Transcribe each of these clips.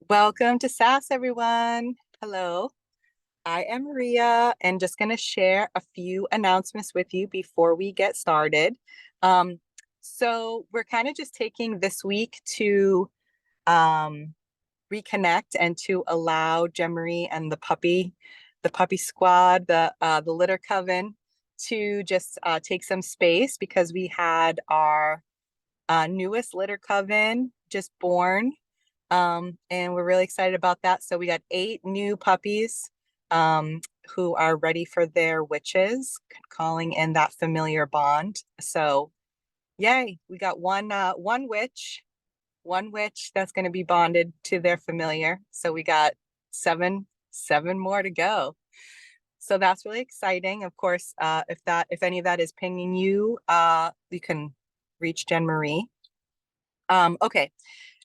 Welcome to SASS, everyone. Hello, I am Maria, and just going to share a few announcements with you before we get started. Um, so we're kind of just taking this week to um, reconnect and to allow Jemery and the puppy squad, the litter coven, to just take some space because we had our newest litter coven just born, and we're really excited about that. So we got 8 new puppies um, who are ready for their witches, calling in that familiar bond. So yay, we got one witch that's going to be bonded to their familiar. So we got seven more to go. So that's really exciting. Of course, if any of that is pinging you, you can reach Jen Marie. Okay.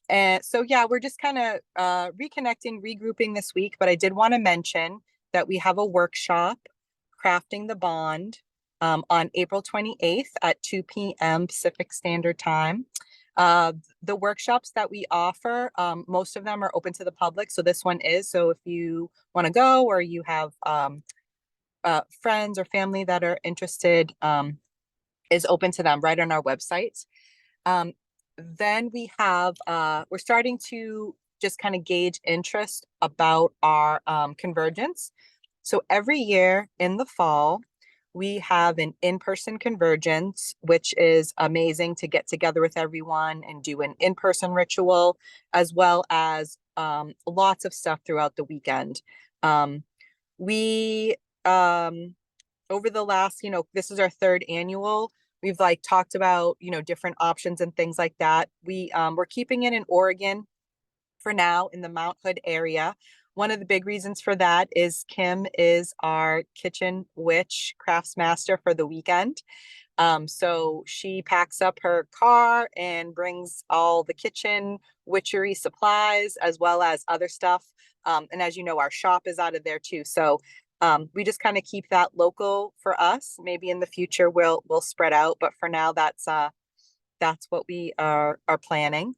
And so, yeah, we're just kind of reconnecting, regrouping this week. But I did want to mention that we have a workshop, Crafting the Bond, on April 28th at 2 p.m. Pacific Standard Time. The workshops that we offer, most of them are open to the public. So this one is. So if you want to go or you have friends or family that are interested, is open to them right on our website. Um, then we're starting to just kind of gauge interest about our convergence. So every year in the fall, we have an in-person convergence, which is amazing to get together with everyone and do an in-person ritual, as well as lots of stuff throughout the weekend. We over the last, this is our third annual. We've like talked about, different options and things like that. We're keeping it in Oregon for now in the Mount Hood area. One of the big reasons for that is Kim is our kitchen witch crafts master for the weekend. So she packs up her car and brings all the kitchen witchery supplies as well as other stuff. And as you know, our shop is out of there too. So we just kind of keep that local for us. Maybe in the future we'll spread out, but for now that's what we are planning.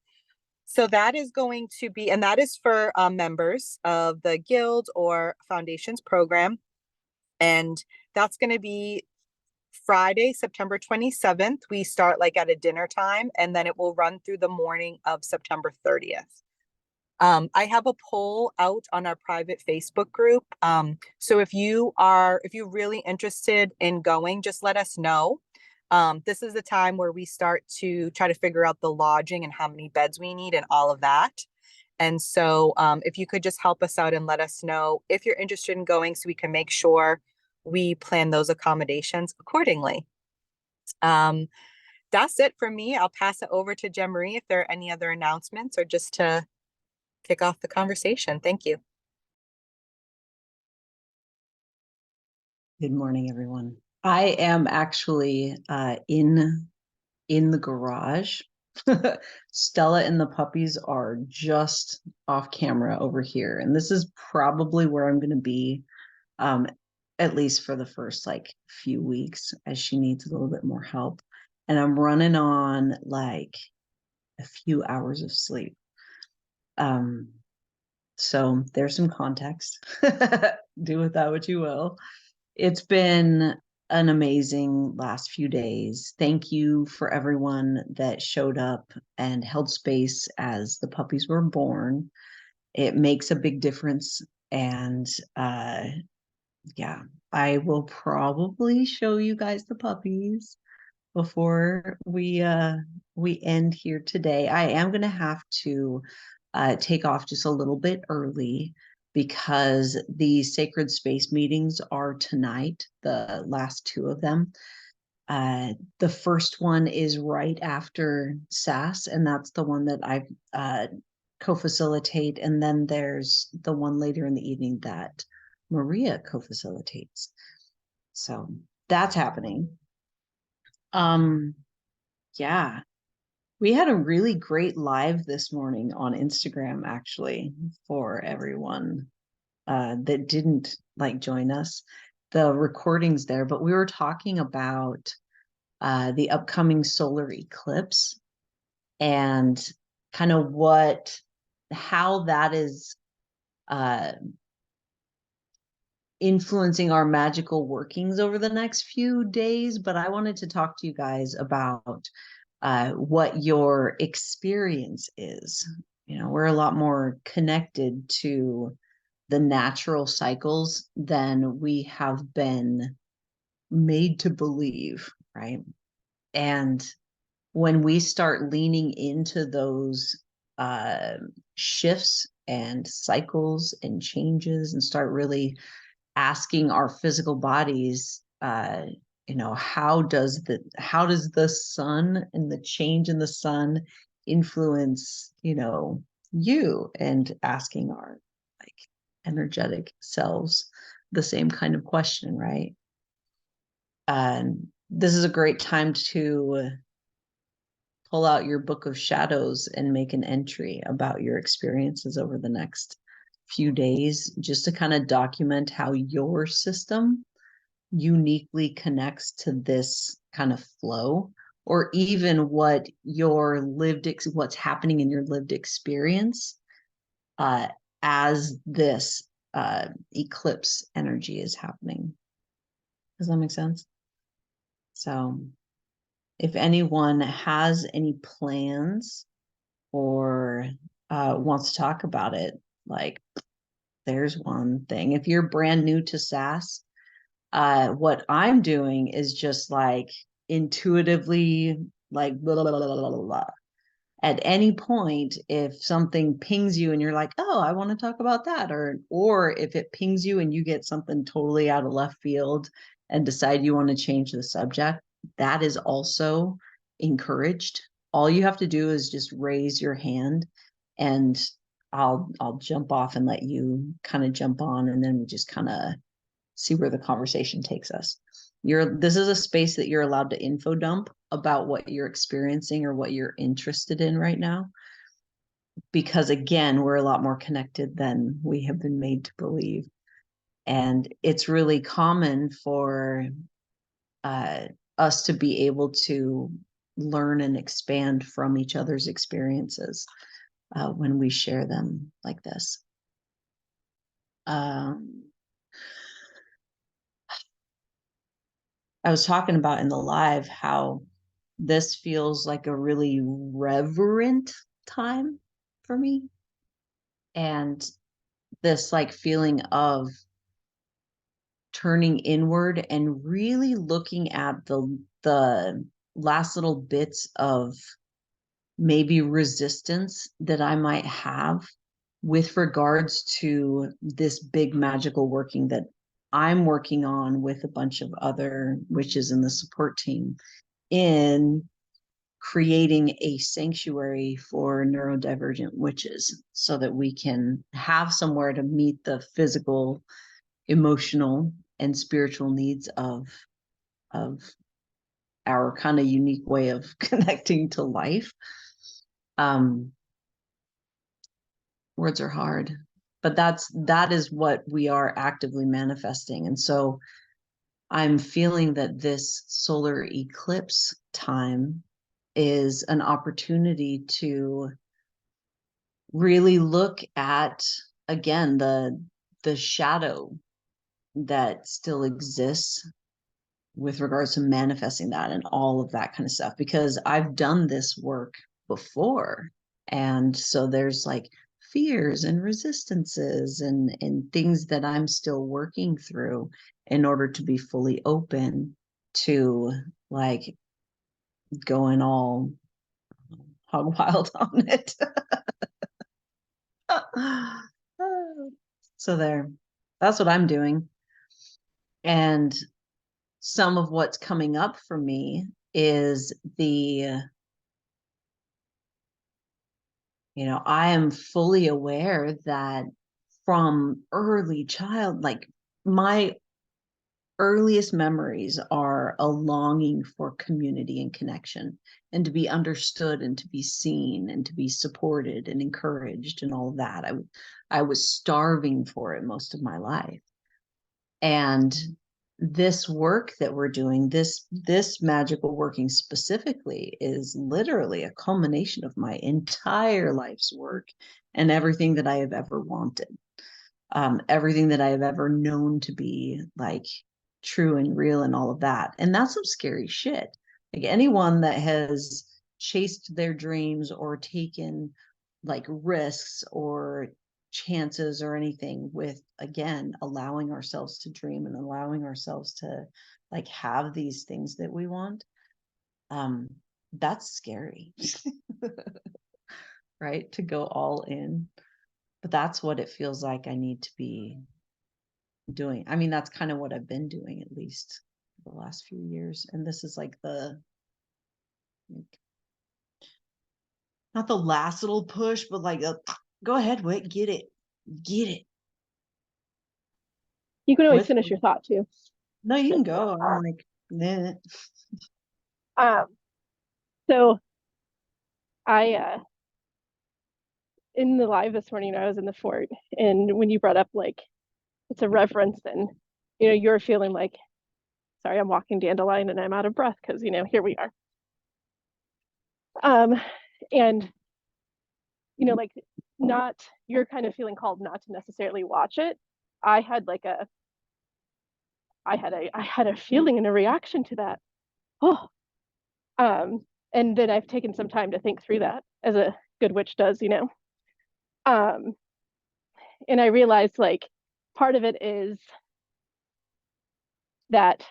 So that is going to be, and that is for members of the guild or foundations program, and that's going to be Friday, September 27th. We start like at a dinner time, and then it will run through the morning of September 30th. I have a poll out on our private Facebook group. So if you're really interested in going, just let us know. This is the time where we start to try to figure out the lodging and how many beds we need and all of that. And so if you could just help us out and let us know if you're interested in going so we can make sure we plan those accommodations accordingly. Um, that's it for me. I'll pass it over to Jen Marie if there are any other announcements or just to kick off the conversation. Thank you. Good morning, everyone. I am actually in the garage. Stella and the puppies are just off camera over here, and this is probably where I'm going to be, at least for the first like few weeks, as she needs a little bit more help. And I'm running on like a few hours of sleep. So there's some context. Do with that what you will. It's been an amazing last few days. Thank you for everyone that showed up and held space as the puppies were born. It makes a big difference. And yeah, I will probably show you guys the puppies before we end here today. I am going to have to take off just a little bit early because the sacred space meetings are tonight, the last two of them. The first one is right after SASS, and that's the one that I co-facilitate. And then there's the one later in the evening that Maria co-facilitates. So that's happening. Yeah, we had a really great live this morning on Instagram, actually, for everyone that didn't like join us. The recording's there, but we were talking about the upcoming solar eclipse and kind of what how that is uh, influencing our magical workings over the next few days. But I wanted to talk to you guys about what your experience is. You know, we're a lot more connected to the natural cycles than we have been made to believe, right? And when we start leaning into those uh, shifts and cycles and changes and start really asking our physical bodies, how does the sun and the change in the sun influence, you, and asking our like energetic selves the same kind of question, right? And this is a great time to pull out your book of shadows and make an entry about your experiences over the next few days, just to kind of document how your system uniquely connects to this kind of flow, or even what's happening in your lived experience uh, as this eclipse energy is happening. Does that make sense? So if anyone has any plans or wants to talk about it, like, there's one thing. If you're brand new to SASS, what I'm doing is just like intuitively, like blah, blah, blah, blah, blah, blah. At any point, if something pings you and you're like, oh, I want to talk about that, or if it pings you and you get something totally out of left field and decide you want to change the subject, that is also encouraged. All you have to do is just raise your hand, and I'll jump off and let you kind of jump on, and then we just kind of see where the conversation takes us. This is a space that you're allowed to info dump about what you're experiencing or what you're interested in right now, because again, we're a lot more connected than we have been made to believe. And it's really common for uh, us to be able to learn and expand from each other's experiences when we share them like this. I was talking about in the live how this feels like a really reverent time for me. And this like feeling of turning inward and really looking at the last little bits of maybe resistance that I might have with regards to this big magical working that I'm working on with a bunch of other witches in the support team in creating a sanctuary for neurodivergent witches so that we can have somewhere to meet the physical, emotional, and spiritual needs of our kind of unique way of connecting to life. Um, Words are hard, but that is what we are actively manifesting. And so I'm feeling that this solar eclipse time is an opportunity to really look at, again, the shadow that still exists with regards to manifesting that and all of that kind of stuff, because I've done this work before. And so there's like fears and resistances and things that I'm still working through in order to be fully open to like going all hog wild on it. So there, that's what I'm doing. And some of what's coming up for me is I am fully aware that from early child, like my earliest memories are a longing for community and connection and to be understood and to be seen and to be supported and encouraged and all of that. I was starving for it most of my life. And this work that we're doing, this magical working specifically, is literally a culmination of my entire life's work and everything that I have ever wanted, everything that I have ever known to be like true and real and all of that. And that's some scary shit. Like anyone that has chased their dreams or taken like risks or chances or anything with, again, allowing ourselves to dream and allowing ourselves to like have these things that we want, um that's scary. Right, to go all in. But that's what it feels like I need to be doing. I mean, that's kind of what I've been doing, at least for the last few years. And this is like the, like, not the last little push, but like go ahead, Whit, get it, get it. You can always With finish your thought too. no, you can go. I'm like, nah. Um, so I in the live this morning, I was in the fort, and when you brought up like it's a reverence, and you're feeling like, sorry, I'm walking dandelion and I'm out of breath because here we are. And like not you're kind of feeling called not to necessarily watch it. I had like a I had a feeling and a reaction to that. Oh, and then I've taken some time to think through that as a good witch does. Um, and I realized like part of it is that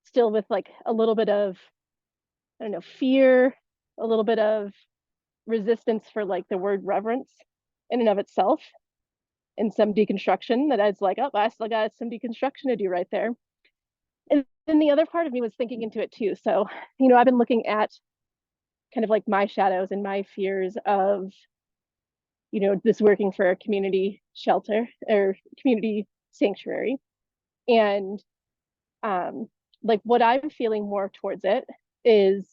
still with like a little bit of, I don't know, fear, a little bit of resistance for like the word reverence in and of itself, and some deconstruction that I was like, oh, I still got some deconstruction to do right there. And then the other part of me was thinking into it too. So, I've been looking at kind of like my shadows and my fears of, this working for a community shelter or community sanctuary. And like what I'm feeling more towards it is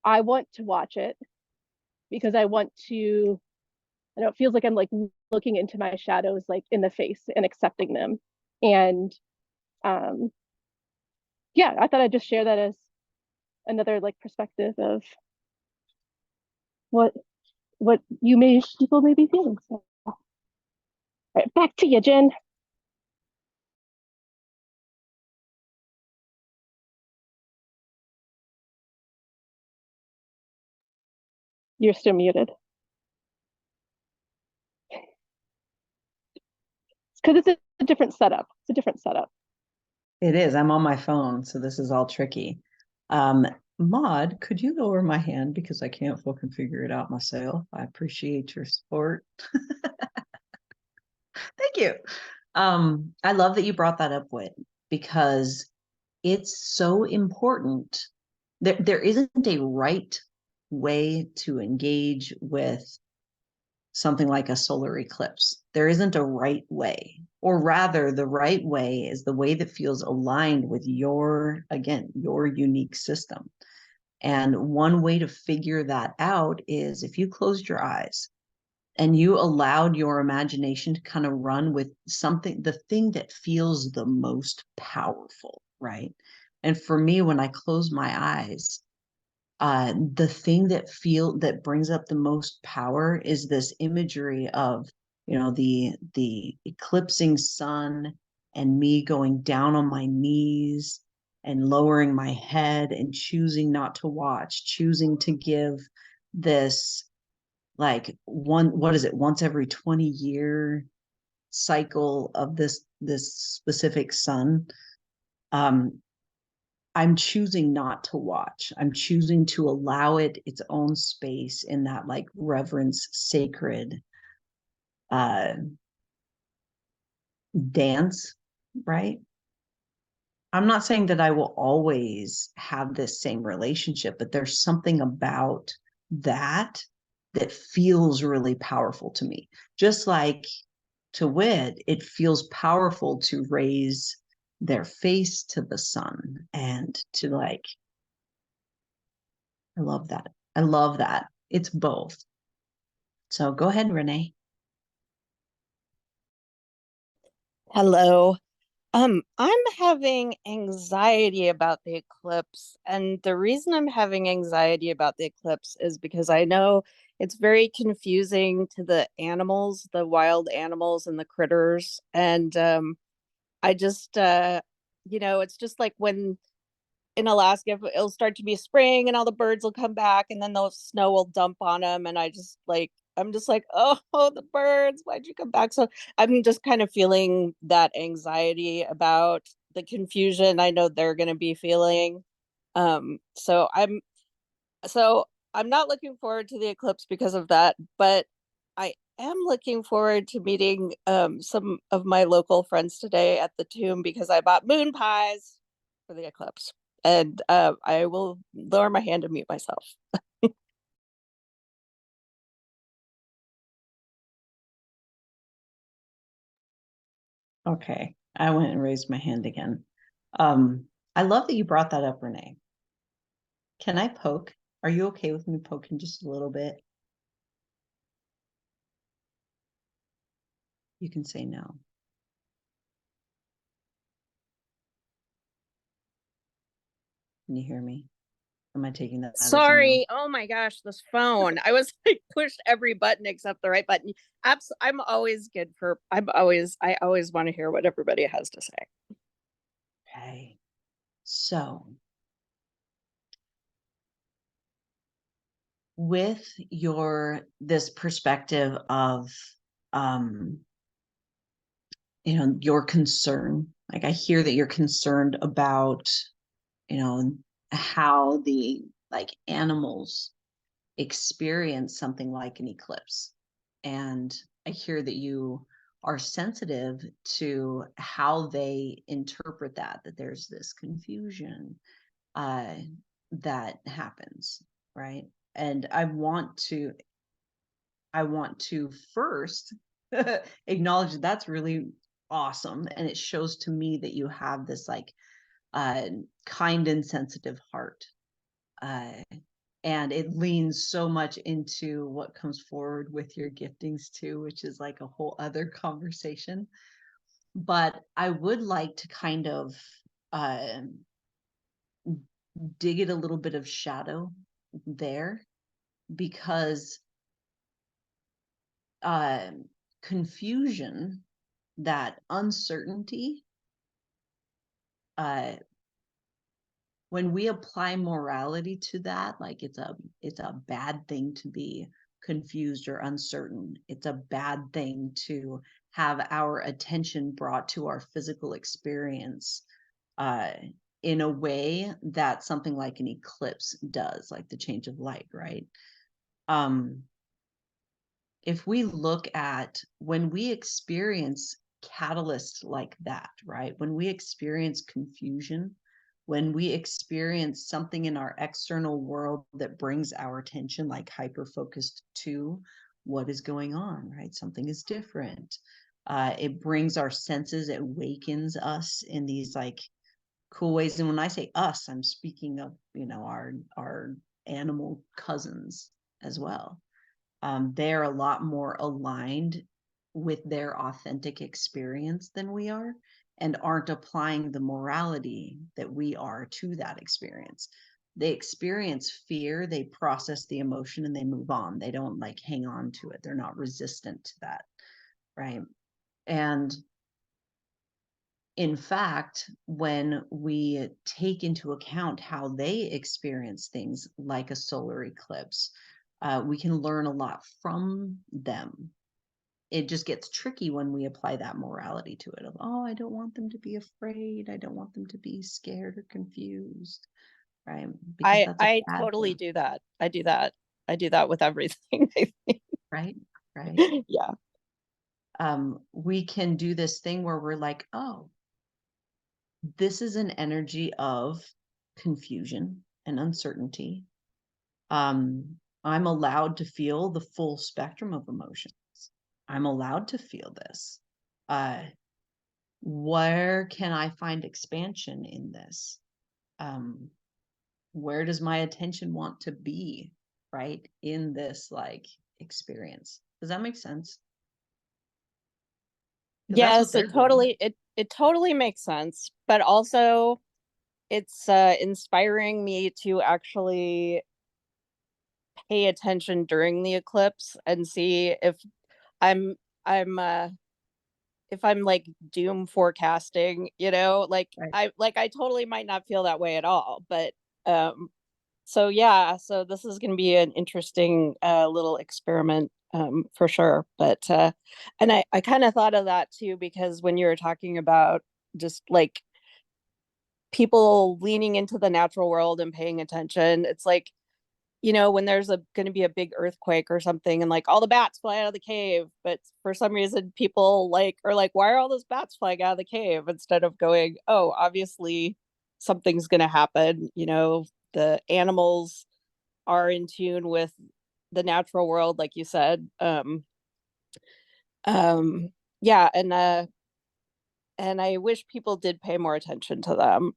I want to watch it because I want to, I know it feels like I'm like looking into my shadows like in the face and accepting them. And um yeah, I thought I'd just share that as another like perspective of what people may be feeling. So all right, back to you, Jen. You're still muted. It's because it's a different setup. It's a different setup. It is. I'm on my phone, so this is all tricky. Maud, could you lower my hand because I can't fucking figure it out myself? I appreciate your support. Thank you. I love that you brought that up, Whit, because it's so important. There isn't a right way to engage with something like a solar eclipse. There isn't a right way, or rather, the right way is the way that feels aligned with your unique system. And one way to figure that out is if you closed your eyes and you allowed your imagination to kind of run with something, the thing that feels the most powerful, right? And for me, when I close my eyes, the thing that brings up the most power is this imagery of, the eclipsing sun and me going down on my knees and lowering my head and choosing not to watch, choosing to give this like what is it, once every 20-year cycle of this specific sun. I'm choosing not to watch. I'm choosing to allow it its own space in that like reverence, sacred dance, right? I'm not saying that I will always have this same relationship, but there's something about that that feels really powerful to me. Just like to Wit, it feels powerful to raise their face to the sun and to like, I love that. I love that. It's both. So go ahead, Renee. Hello. I'm having anxiety about the eclipse, and the reason I'm having anxiety about the eclipse is because I know it's very confusing to the animals, the wild animals and the critters, and I just it's just like when in Alaska, it'll start to be spring and all the birds will come back and then the snow will dump on them. And I'm just like, oh, the birds, why'd you come back? So I'm just kind of feeling that anxiety about the confusion I know they're going to be feeling. Um, so I'm, so I'm not looking forward to the eclipse because of that, but I am looking forward to meeting some of my local friends today at the tomb because I bought moon pies for the eclipse. And I will lower my hand and mute myself. Okay, I went and raised my hand again. I love that you brought that up, Renee. Can I poke? Are you okay with me poking just a little bit? You can say no. Can you hear me? Am I taking that as a no? Sorry. Oh my gosh, this phone. I was like pushed every button except the right button. I'm always good for I always want to hear what everybody has to say. Okay. So with this perspective of your concern, like I hear that you're concerned about how the animals experience something like an eclipse, and I hear that you are sensitive to how they interpret that there's this confusion that happens, right? And I want to first acknowledge that's really awesome, and it shows to me that you have this kind and sensitive heart, and it leans so much into what comes forward with your giftings too, which is like a whole other conversation. But I would like to kind of uh, dig it a little bit of shadow there, because confusion, that uncertainty, when we apply morality to that, like it's a bad thing to be confused or uncertain. It's a bad thing to have our attention brought to our physical experience in a way that something like an eclipse does, like the change of light, right? If we look at when we experience catalysts like that, right? When we experience confusion, when we experience something in our external world that brings our attention like hyper focused to what is going on, right? Something is different. It brings our senses, it wakens us in these like cool ways. And when I say us, I'm speaking of, our animal cousins as well. They're a lot more aligned with their authentic experience than we are, and aren't applying the morality that we are to that experience. They experience fear, they process the emotion, and they move on. They don't like hang on to it. They're not resistant to that, right? And in fact, when we take into account how they experience things like a solar eclipse, we can learn a lot from them. It just gets tricky when we apply that morality to it of, oh, I don't want them to be afraid. I don't want them to be scared or confused, right? Because that's a I bad totally thing. do that. I do that. I do that with everything. I think. Right? Right. Yeah. We can do this thing where we're like, oh, this is an energy of confusion and uncertainty. I'm allowed to feel the full spectrum of emotions. I'm allowed to feel this. Where can I find expansion in this? Where does my attention want to be, right, in this experience? Does that make sense? Because that's what Yes, they're it doing. totally it totally makes sense, but also it's inspiring me to actually pay attention during the eclipse and see I'm I'm if I'm like doom forecasting, Right. I totally might not feel that way at all, but um so yeah, so this is going to be an interesting little experiment for sure. But and I kind of thought of that too because when you were talking about just like people leaning into the natural world and paying attention, it's like when there's going to be a big earthquake or something and like all the bats fly out of the cave, but for some reason people are like, why are all those bats flying out of the cave, instead of going, oh, obviously something's going to happen. The animals are in tune with the natural world, like you said. Um yeah, and I wish people did pay more attention to them,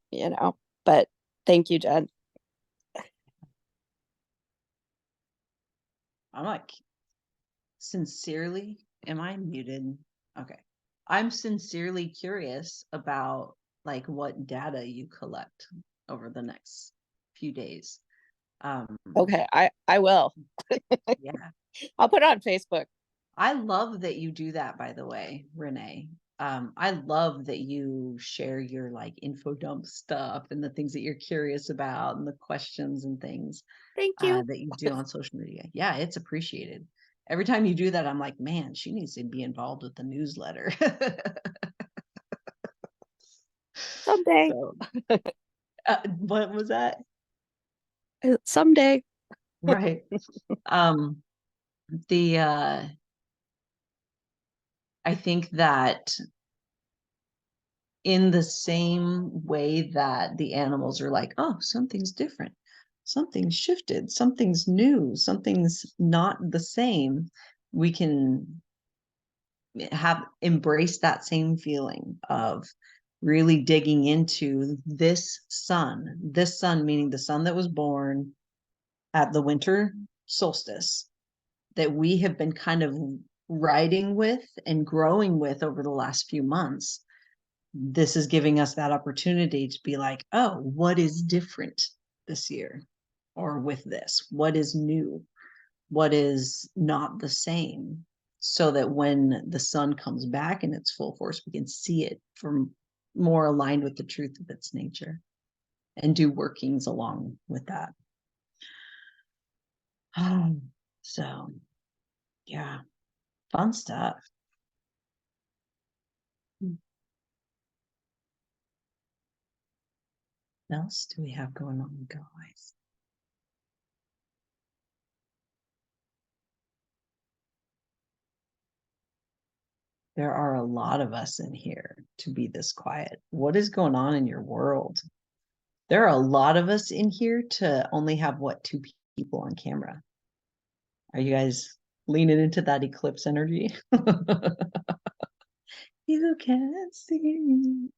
but thank you, Jen. I'm like, sincerely, am I muted? Okay. I'm sincerely curious about like what data you collect over the next few days. Okay, I will. Yeah. I'll put it on Facebook. I love that you do that, by the way, Renee. I love that you share your like info dump stuff and the things that you're curious about and the questions and things Thank you. that you do on social media. Yeah, it's appreciated. Every time you do that, I'm like, man, she needs to be involved with the newsletter. Someday. So, what was that? Someday. Right. Um, the I think that in the same way that the animals are like, oh, something's different, something's shifted, something's new, something's not the same, we can have embraced that same feeling of really digging into this sun meaning the sun that was born at the winter solstice that we have been kind of riding with and growing with over the last few months. This is giving us that opportunity to be like, oh, what is different this year? Or with this, what is new? What is not the same? So that when the sun comes back in its full force, we can see it from more aligned with the truth of its nature and do workings along with that. So, yeah, fun stuff. What else do we have going on, guys? There are a lot of us in here to be this quiet. What is going on in your world? There are a lot of us in here to only have what, two people on camera. Are you guys leaning into that eclipse energy? You can't see.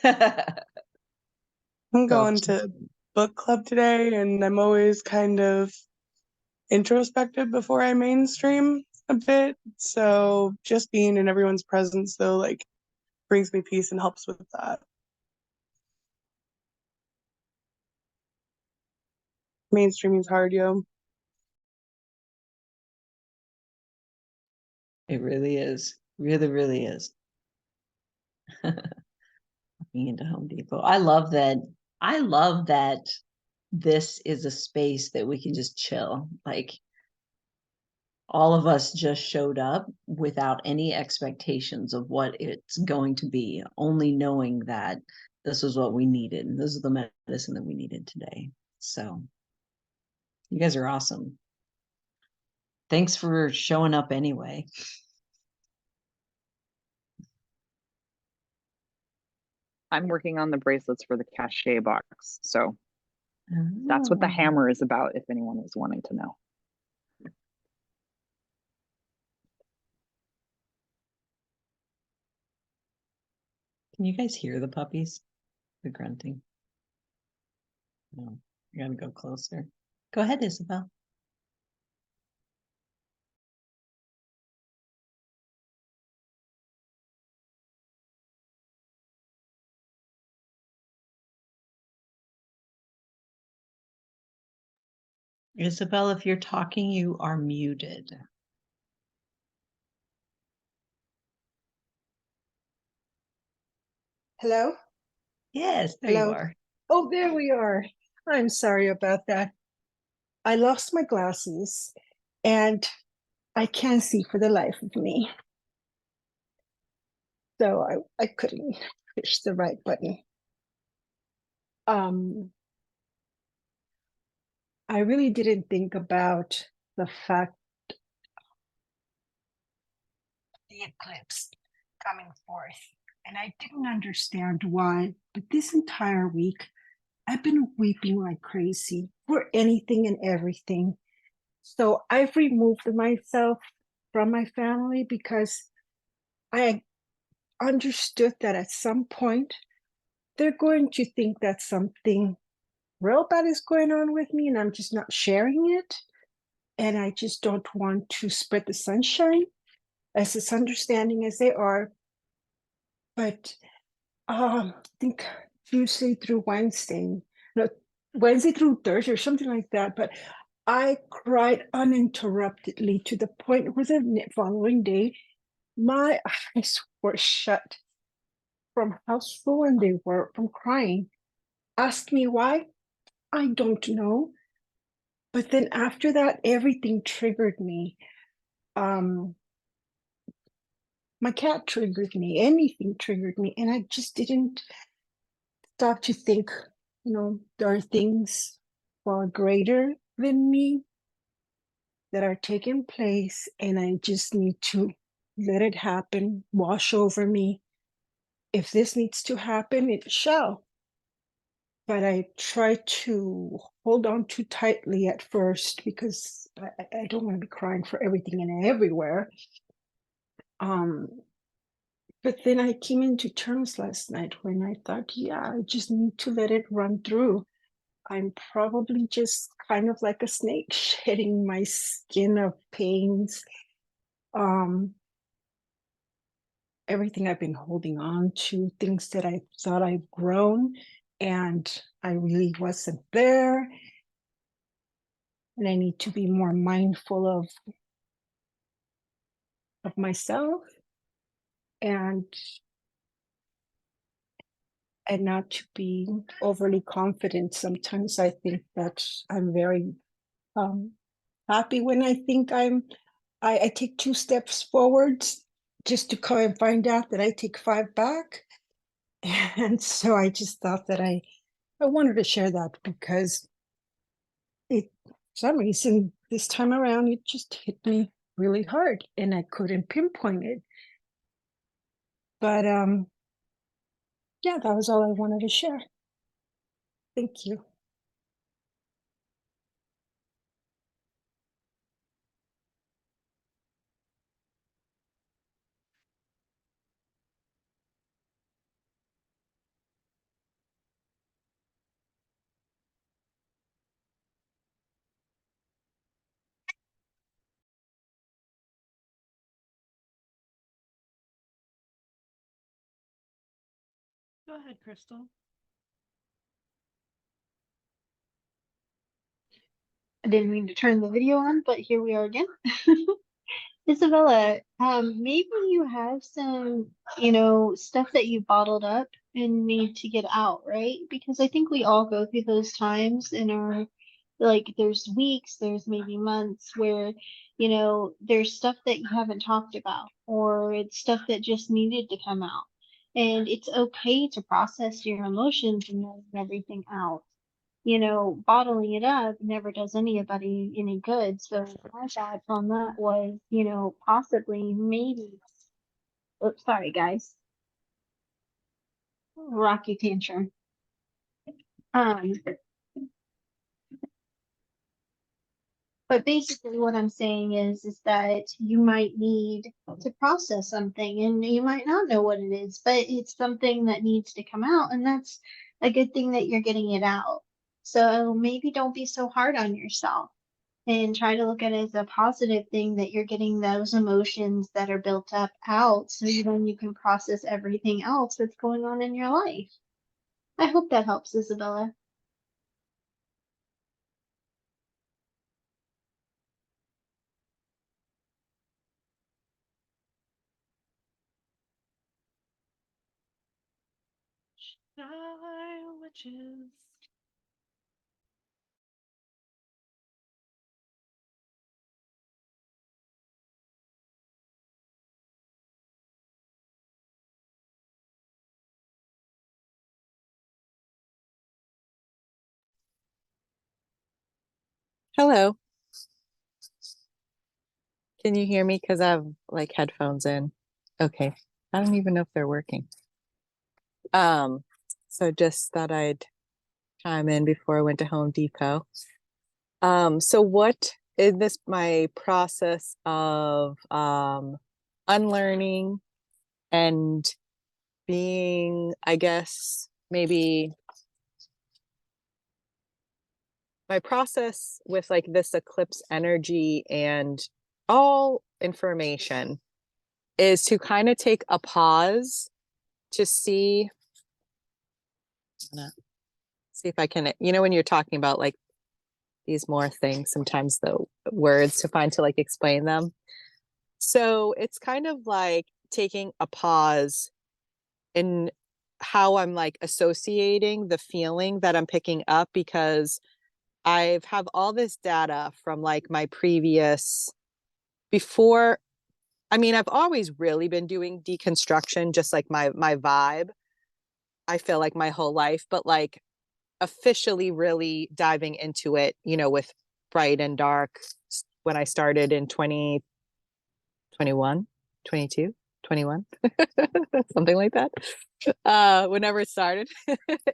I'm So going to book club today, and I'm always kind of introspective before I mainstream a bit. So just being in everyone's presence, though, like brings me peace and helps with that. Mainstreaming's hard, yo. it really is. Really, really is. Being into Home Depot. I love that. I love that this is a space that we can just chill. Like all of us just showed up without any expectations of what it's going to be, only knowing that this was what we needed. This is the medicine that we needed today. So you guys are awesome. Thanks for showing up anyway. I'm working on the bracelets for the cachet box. So that's what the Oh. hammer is about, if anyone was wanting to know. Can you guys hear the puppies? The grunting. No, I gotta go closer. Go ahead, Isabel. Isabel, if you're talking, you are muted. Hello? Yes, there you Hello? are. Oh, there we are. I'm sorry about that. I lost my glasses and I can't see for the life of me. So I couldn't push the right button. I really didn't think about the fact the eclipse coming forth. And I didn't understand why, but this entire week I've been weeping like crazy for anything and everything. So I've removed myself from my family because I understood that at some point they're going to think that something real bad is going on with me and I'm just not sharing it. And I just don't want to spread the sunshine as understanding as they are. But I think Tuesday through Wednesday, no, Wednesday through Thursday or something like that. But I cried uninterruptedly to the point where the following day, my eyes were shut from how swollen they were from crying. Ask me why? I don't know. But then after that, everything triggered me. My cat triggered me, anything triggered me. And I just didn't stop to think, there are things far greater than me that are taking place. And I just need to let it happen, wash over me. If this needs to happen, it shall. But I try to hold on too tightly at first because I don't want to be crying for everything and everywhere. But then I came into terms last night when I thought, yeah, I just need to let it run through. I'm probably just kind of like a snake shedding my skin of pains. Everything I've been holding on to, things that I thought I've grown and I really wasn't there. And I need to be more mindful of myself and not to be overly confident. Sometimes I think that I'm very happy when I think I take 2 steps forwards just to come and find out that I take 5 back. And so I just thought that I wanted to share that because for some reason this time around it just hit me really hard and I couldn't pinpoint it. But yeah, that was all I wanted to share. Thank you. Go ahead, Crystal. I didn't mean to turn the video on, but here we are again. Isabella, maybe you have some, stuff that you bottled up and need to get out, right? Because I think we all go through those times in our, like, there's weeks, there's maybe months where, there's stuff that you haven't talked about, or it's stuff that just needed to come out. And it's okay to process your emotions and let everything out. Bottling it up never does anybody any good. So my thoughts on that was, possibly maybe, oops, sorry guys, rocky tantrum. Um, but basically what I'm saying is that you might need to process something and you might not know what it is, but it's something that needs to come out, and that's a good thing that you're getting it out. So maybe don't be so hard on yourself and try to look at it as a positive thing that you're getting those emotions that are built up out so then you can process everything else that's going on in your life. I hope that helps, Isabella. Witches. Hello. Can you hear me? Because I have like headphones in. Okay. I don't even know if they're working. Um, so just thought I'd chime in before I went to Home Depot. So what is this my process of unlearning and being, I guess, maybe my process with like this eclipse energy and all information is to kind of take a pause to see if I can, when you're talking about like these more things, sometimes the words to find to like explain them. So it's kind of like taking a pause in how I'm like associating the feeling that I'm picking up, because I've have all this data from like my previous before. I mean, I've always really been doing deconstruction, just like my vibe. I feel like my whole life, but like officially really diving into it, with bright and dark when I started in 2021, 22, 21, something like that. Whenever it started.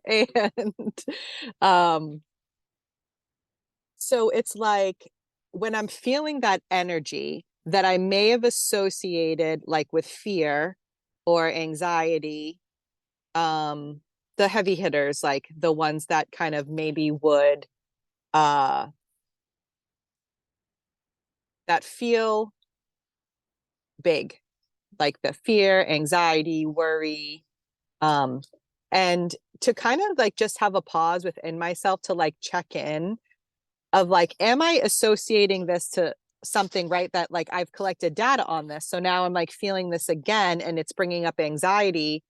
And um so it's like when I'm feeling that energy that I may have associated like with fear or anxiety, um, the heavy hitters, like the ones that kind of maybe would uh that feel big, like the fear, anxiety, worry, um, and to kind of like just have a pause within myself to like check in of like, am I associating this to something, right? That like I've collected data on this. So now I'm like feeling this again and it's bringing up anxiety.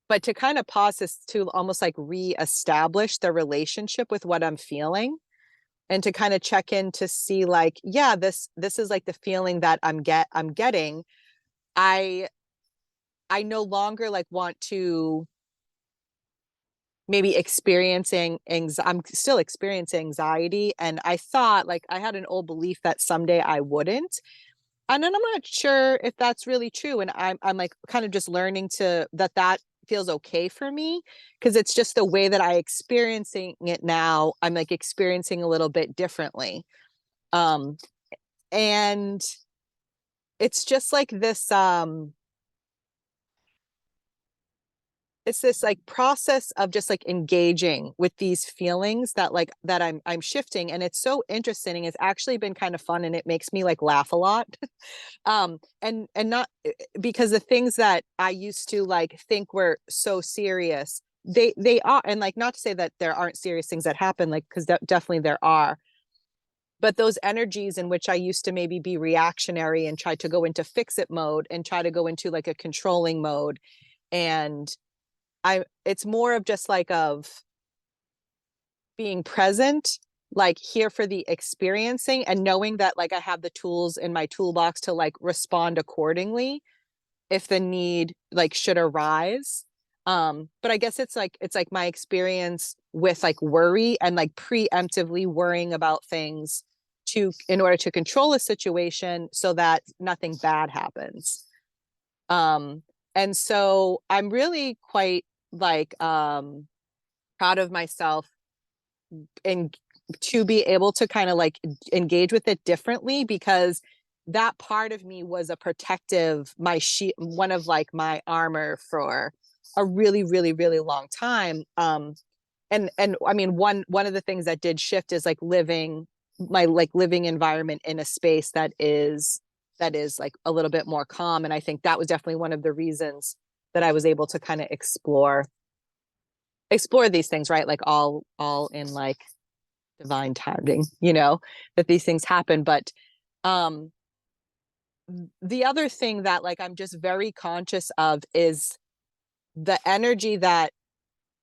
But to kind of pause this to almost like reestablish the relationship with what I'm feeling, and to kind of check in to see like, yeah, this is like the feeling that I'm getting. I I no longer like want to maybe I'm still experiencing anxiety, and I thought like I had an old belief that someday I wouldn't, and then I'm not sure if that's really true, and I'm like kind of just learning to that feels okay for me, because it's just the way that I experiencing it now. I'm like experiencing a little bit differently, um and it's just like this it's this like process of just like engaging with these feelings that like that I'm shifting, and it's so interesting. It's actually been kind of fun, and it makes me like laugh a lot. And not because the things that I used to like think were so serious, they are, and like not to say that there aren't serious things that happen, like because definitely there are, but those energies in which I used to maybe be reactionary and try to go into fix it mode and try to go into like a controlling mode, and it's more of just like of being present, like here for the experiencing, and knowing that like I have the tools in my toolbox to like respond accordingly if the need like should arise. But I guess it's like my experience with like worry and like preemptively worrying about things to in order to control a situation so that nothing bad happens. um and so I'm really quite like proud of myself and to be able to kind of like engage with it differently, because that part of me was a protective, one of like my armor for a really really really long time. And I mean, one of the things that did shift is like living environment in a space that is like a little bit more calm, and I think that was definitely one of the reasons that I was able to kind of explore these things, right? Like all in like divine timing, that these things happen. But um the other thing that like I'm just very conscious of is the energy that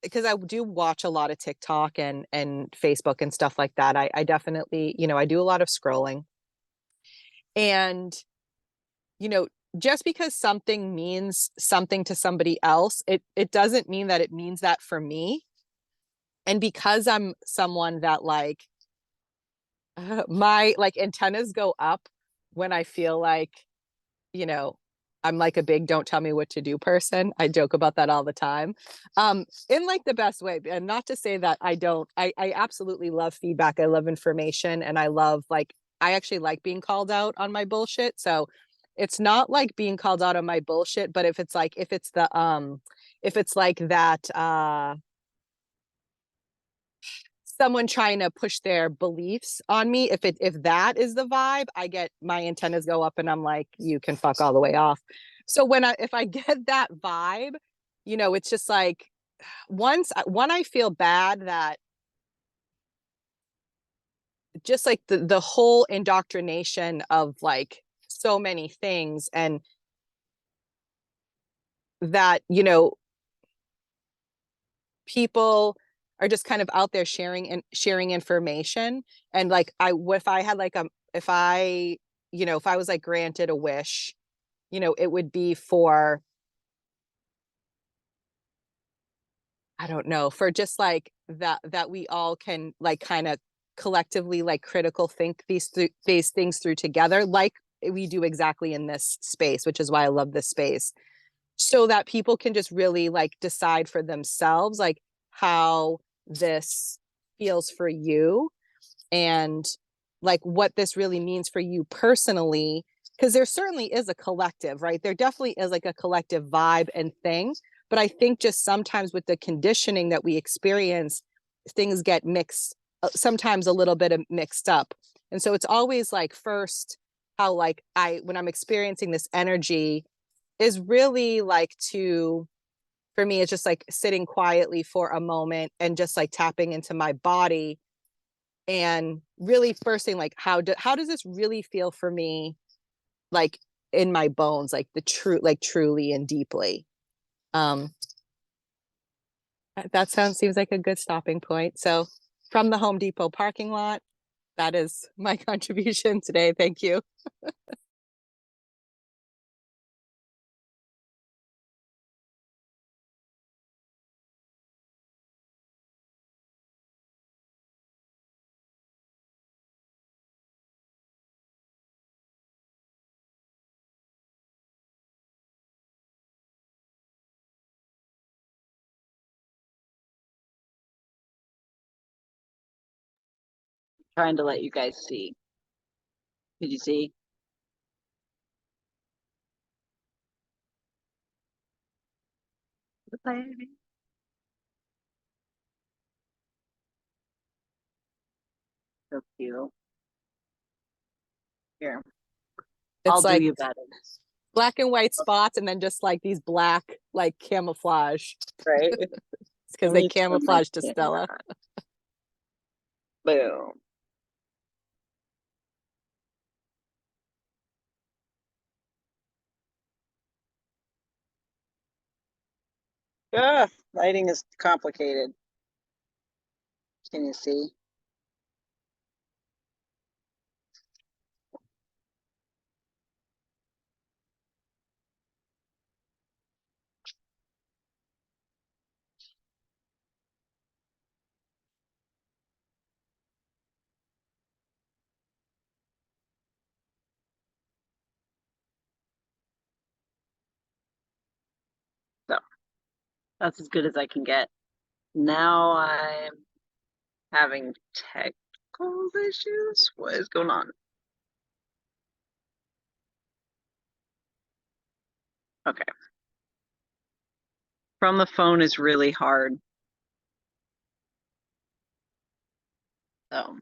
because I do watch a lot of TikTok and Facebook and stuff like that. I definitely, you know, I do a lot of scrolling. And, you know, just because something means something to somebody else, it doesn't mean that it means that for me. And because I'm someone that like my like antennas go up when I feel like, you know, I'm like a big don't tell me what to do person. I joke about that all the time. In like the best way. And not to say that I don't, I absolutely love feedback. I love information, and I love like I actually like being called out on my bullshit. So it's not like being called out on my bullshit, but if it's like if it's like that someone trying to push their beliefs on me, if that is the vibe, I get my antennas go up and I'm like, you can fuck all the way off. So if I get that vibe, you know, it's just like one, I feel bad that just like the whole indoctrination of like so many things, and that, you know, people are just kind of out there sharing information. And like if I had like if I, you know, if I was like granted a wish, you know, it would be for, I don't know, for just like that we all can like kind of collectively like critical think these things through together, like we do exactly in this space, which is why I love this space, so that people can just really like decide for themselves like how this feels for you, and like what this really means for you personally, because there certainly is a collective, right? There definitely is like a collective vibe and thing, but I think just sometimes with the conditioning that we experience, things get mixed, sometimes a little bit of mixed up. And so it's always like first how like when I'm experiencing this energy is really like to, for me, it's just like sitting quietly for a moment and just like tapping into my body and really first thing like how does this really feel for me, like in my bones, like the true, like truly and deeply. um that seems like a good stopping point. So from the Home Depot parking lot, that is my contribution today. Thank you. Trying to let you guys see. Did you see? The baby. So cute. Here, I'll It's do like you better. black and white spots and then just like these black like camouflage, Right? because they camouflage to Stella. Boom. Ah, lighting is complicated. Can you see? So that's as good as I can get. Now I'm having technical issues. What is going on? Okay. From the phone is really hard. So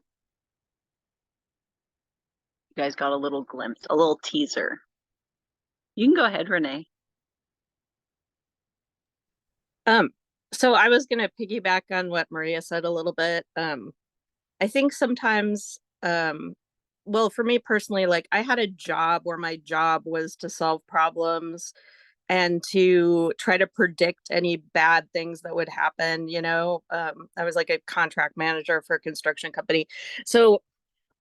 you guys got a little glimpse, a little teaser. You can go ahead, Renee. So I was gonna piggyback on what Maria said a little bit. I think sometimes, well, for me personally, like I had a job where my job was to solve problems and to try to predict any bad things that would happen. I was like a contract manager for a construction company. So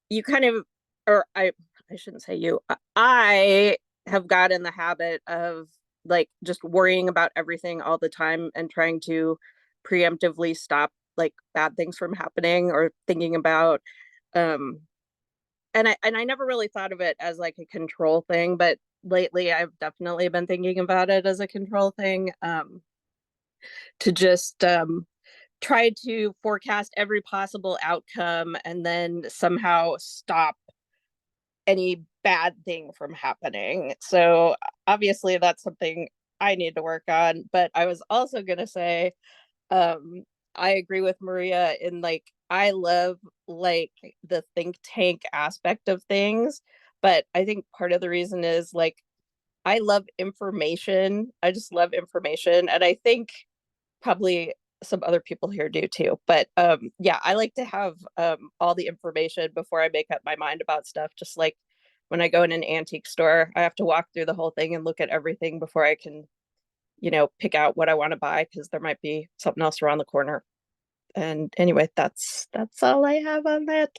you kind of, or I shouldn't say you, I have got in the habit of like just worrying about everything all the time and trying to preemptively stop like bad things from happening, or thinking about um and I never really thought of it as like a control thing, but lately I've definitely been thinking about it as a control thing, to just try to forecast every possible outcome and then somehow stop any bad thing from happening. So obviously that's something I need to work on. But I was also going to say, um, I agree with Maria in like, I love like the think tank aspect of things. But I think part of the reason is like, I love information. I just love information. And I think probably some other people here do too. But yeah, I like to have all the information before I make up my mind about stuff. Just like when I go in an antique store, I have to walk through the whole thing and look at everything before I can, pick out what I want to buy, because there might be something else around the corner. And anyway, that's all I have on that.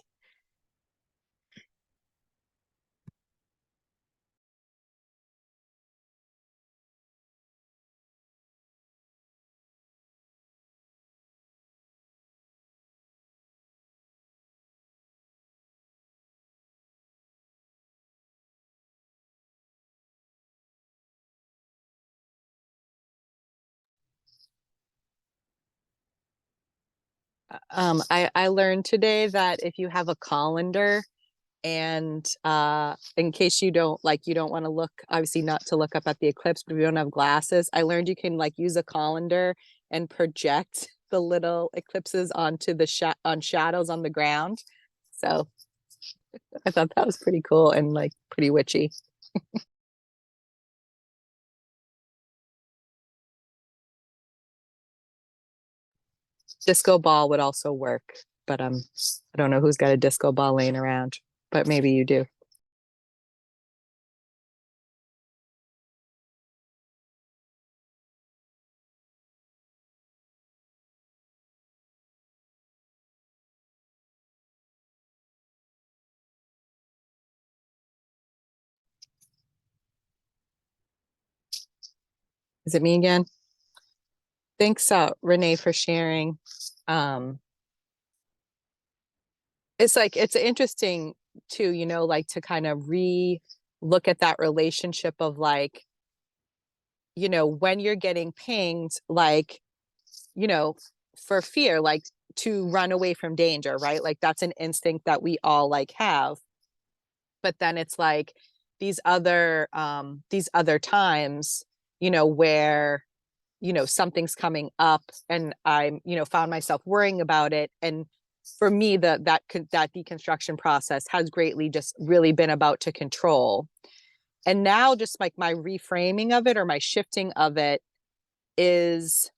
I learned today that if you have a colander, and in case you don't want to look, obviously not to look up at the eclipse, but if you don't have glasses, I learned you can like use a colander and project the little eclipses onto the on shadows on the ground. So I thought that was pretty cool and like pretty witchy. Disco ball would also work, but I don't know who's got a disco ball laying around, but maybe you do. Is it me again? Thanks, Renee, for sharing. It's like, it's interesting too, like to kind of look at that relationship of like, when you're getting pinged, like, you know, for fear, like to run away from danger, right? Like that's an instinct that we all like have. But then it's like these other times, where something's coming up and I'm found myself worrying about it. And for me, that deconstruction process has greatly just really been about to control. And now just like my reframing of it, or my shifting of it, is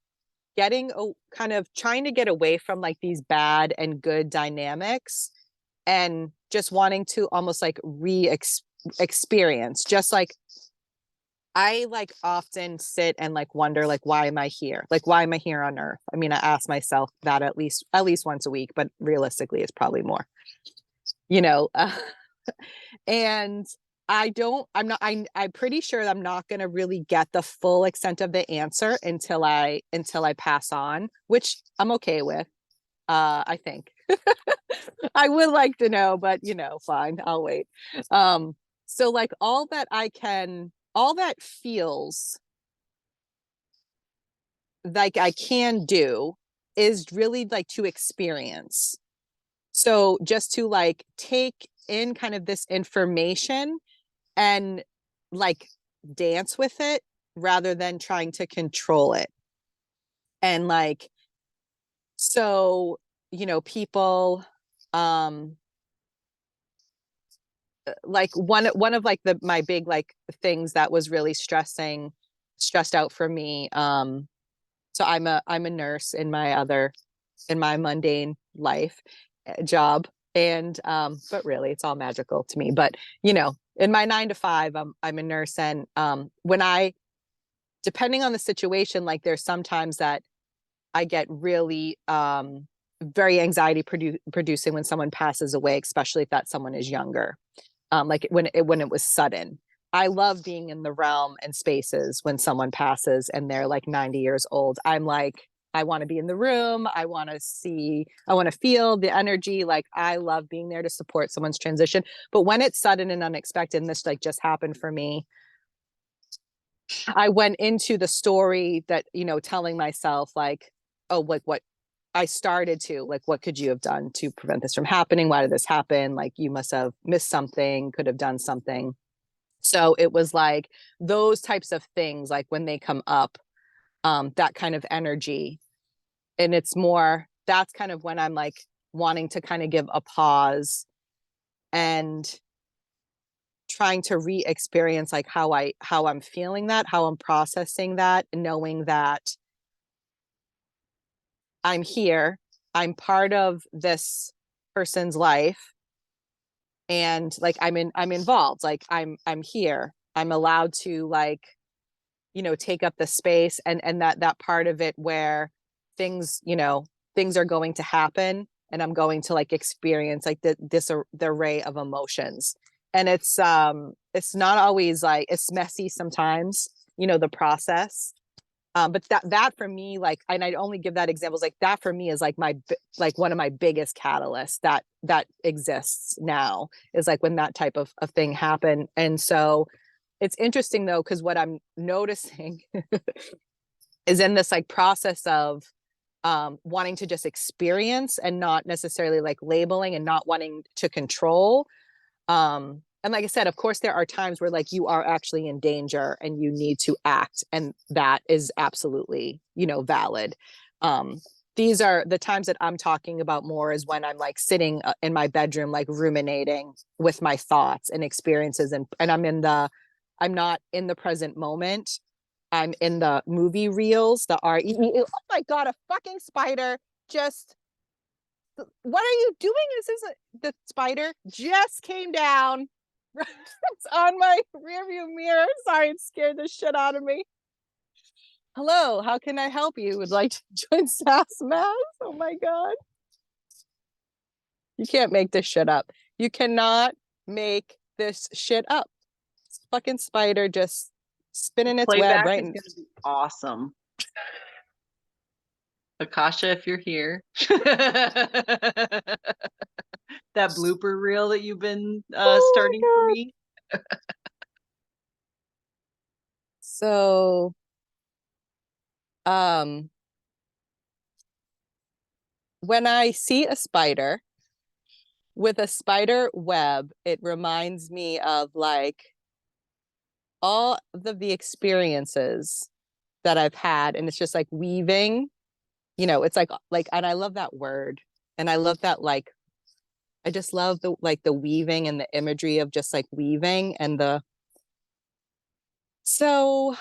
getting kind of trying to get away from like these bad and good dynamics, and just wanting to almost like experience, just like I like often sit and like wonder, like, why am I here? Like, why am I here on Earth? I mean, I ask myself that at least once a week, but realistically, it's probably more, you know. And I'm pretty sure I'm not going to really get the full extent of the answer until I pass on, which I'm okay with. I think I would like to know, but fine, I'll wait. So like all that feels like I can do is really like to experience. So just to like take in kind of this information and like dance with it, rather than trying to control it. And like, so, people, like one of like my big like things that was really stressed out for me. So I'm a nurse in my mundane life, job. And but really it's all magical to me. But in my 9 to 5, I'm a nurse. And when I depending on the situation, like there's sometimes that I get really very anxiety producing when someone passes away, especially if that someone is younger. Like when it was sudden. I love being in the realm and spaces when someone passes and they're like 90 years old. I'm like, I want to be in the room. I want to feel the energy. Like I love being there to support someone's transition. But when it's sudden and unexpected, and this like just happened for me, I went into the story that, telling myself like, oh, like what I started to, like, what could you have done to prevent this from happening? Why did this happen? Like, you must have missed something, could have done something. So it was like those types of things, like when they come up, that kind of energy. And that's kind of when I'm like wanting to kind of give a pause and trying to re-experience like how I'm feeling that, how I'm processing that, and knowing that I'm here, I'm part of this person's life, and like I'm involved, like I'm here, I'm allowed to like take up the space, and that part of it where things things are going to happen, and I'm going to like experience like the array of emotions. And it's not always like, it's messy sometimes, the process. But that for me, like, and I only give that examples, like that for me is like like one of my biggest catalysts that exists now, is like when that type of thing happened. And so it's interesting though, because what I'm noticing is in this like process of wanting to just experience and not necessarily like labeling and not wanting to control. And like I said, of course, there are times where like you are actually in danger and you need to act. And that is absolutely, valid. These are the times that I'm talking about more, is when I'm like sitting in my bedroom, like ruminating with my thoughts and experiences. And I'm not in the present moment. I'm in the movie reels, oh my God, a fucking spider just, what are you doing? The spider just came down. It's on my rearview mirror. Sorry, it scared the shit out of me. Hello, how can I help you? Would like to join SASS Mass? Oh my God. You can't make this shit up. You cannot make this shit up. It's a fucking spider just spinning its web Playback right is in. going to be awesome. Akasha, if you're here. That blooper reel that you've been starting for me. So, when I see a spider with a spider web, it reminds me of like all of the experiences that I've had, and it's just like weaving, it's like, and I love that word, and I love that, like, I just love the weaving and the imagery of just like weaving and so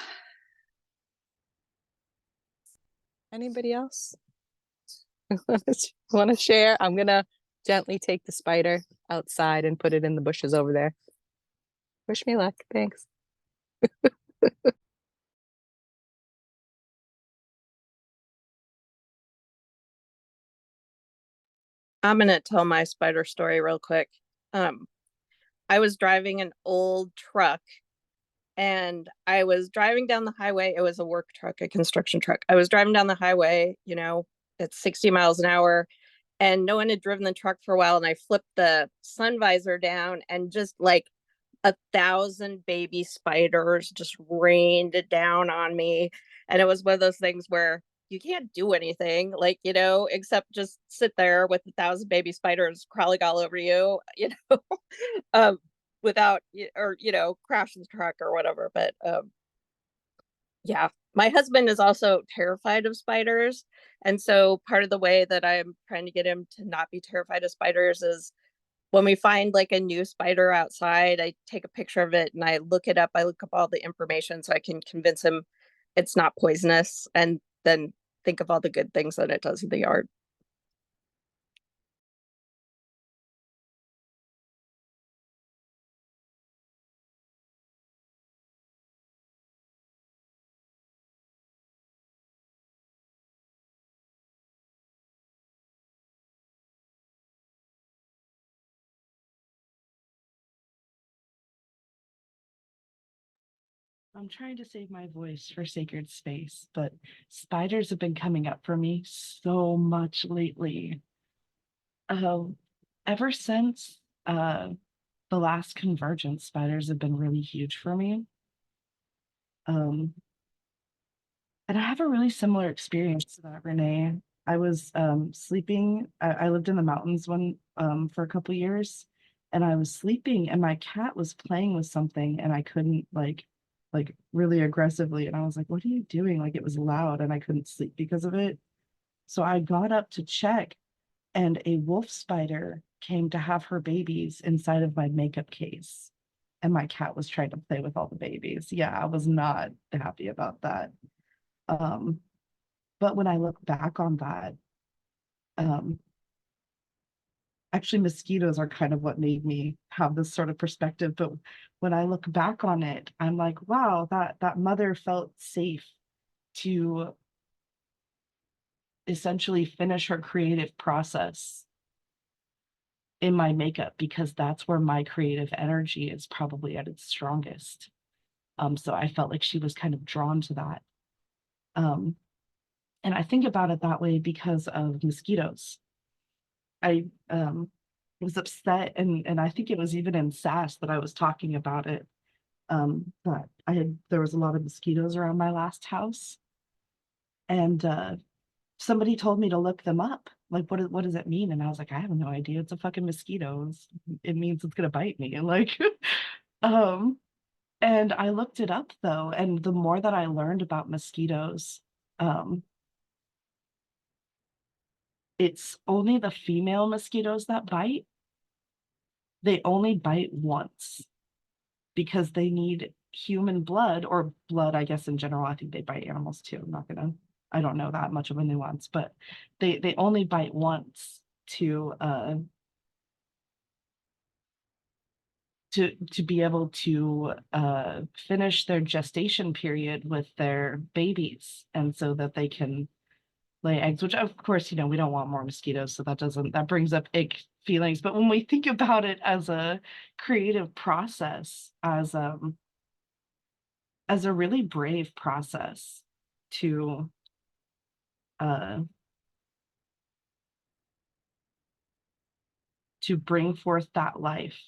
anybody else want to share? I'm gonna gently take the spider outside and put it in the bushes over there. Wish me luck. Thanks. I'm gonna tell my spider story real quick. I was driving an old truck, and I was driving down the highway. It was a work truck, a construction truck. I was driving down the highway, at 60 miles an hour, and no one had driven the truck for a while. And I flipped the sun visor down, and just like 1,000 baby spiders just rained down on me. And it was one of those things where you can't do anything, like, except just sit there with 1,000 baby spiders crawling all over you, um, without, or, crash the truck or whatever. But yeah, my husband is also terrified of spiders. And so part of the way that I'm trying to get him to not be terrified of spiders is, when we find like a new spider outside, I take a picture of it and I look it up. I look up all the information so I can convince him it's not poisonous, and then think of all the good things that it does in the yard. I'm trying to save my voice for sacred space, but spiders have been coming up for me so much lately. Oh, ever since the last convergence, spiders have been really huge for me. Um, and I have a really similar experience to that, Renee. I was sleeping. I lived in the mountains for a couple years, and I was sleeping, and my cat was playing with something, and I couldn't like really aggressively, and I was like, "What are you doing?" Like it was loud, and I couldn't sleep because of it. So I got up to check, and a wolf spider came to have her babies inside of my makeup case. And my cat was trying to play with all the babies. Yeah, I was not happy about that. Um, but when I look back on that, um, actually mosquitoes are kind of what made me have this sort of perspective. But when I look back on it, I'm like, wow, that mother felt safe to essentially finish her creative process in my makeup because that's where my creative energy is probably at its strongest. So I felt like she was kind of drawn to that. Um, and I think about it that way because of mosquitoes. I was upset, and I think it was even in SASS that I was talking about it. That there was a lot of mosquitoes around my last house, and somebody told me to look them up. Like, what does it mean? And I was like, I have no idea. It's a fucking mosquito. It means it's gonna bite me. And like, um, and I looked it up though, and the more that I learned about mosquitoes, um, it's only the female mosquitoes that bite. They only bite once because they need human blood or blood, I guess in general. I think they bite animals too. I don't know that much of a nuance, but they only bite once to be able to finish their gestation period with their babies, and so that they can lay eggs, which of course, we don't want more mosquitoes, so that brings up ick feelings. But when we think about it as a creative process, as a really brave process to uh to bring forth that life,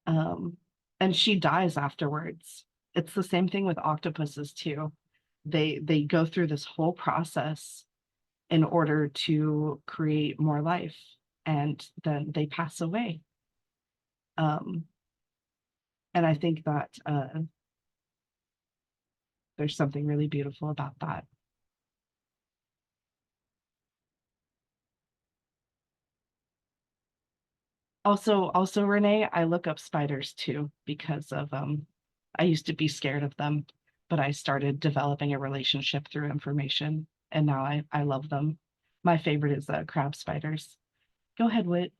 um and she dies afterwards. It's the same thing with octopuses too. They go through this whole process in order to create more life, and then they pass away. um and I think that there's something really beautiful about that. Also, Renee, I look up spiders too because of I used to be scared of them, but I started developing a relationship through information, and now I love them. My favorite is crab spiders. Go ahead, Whit.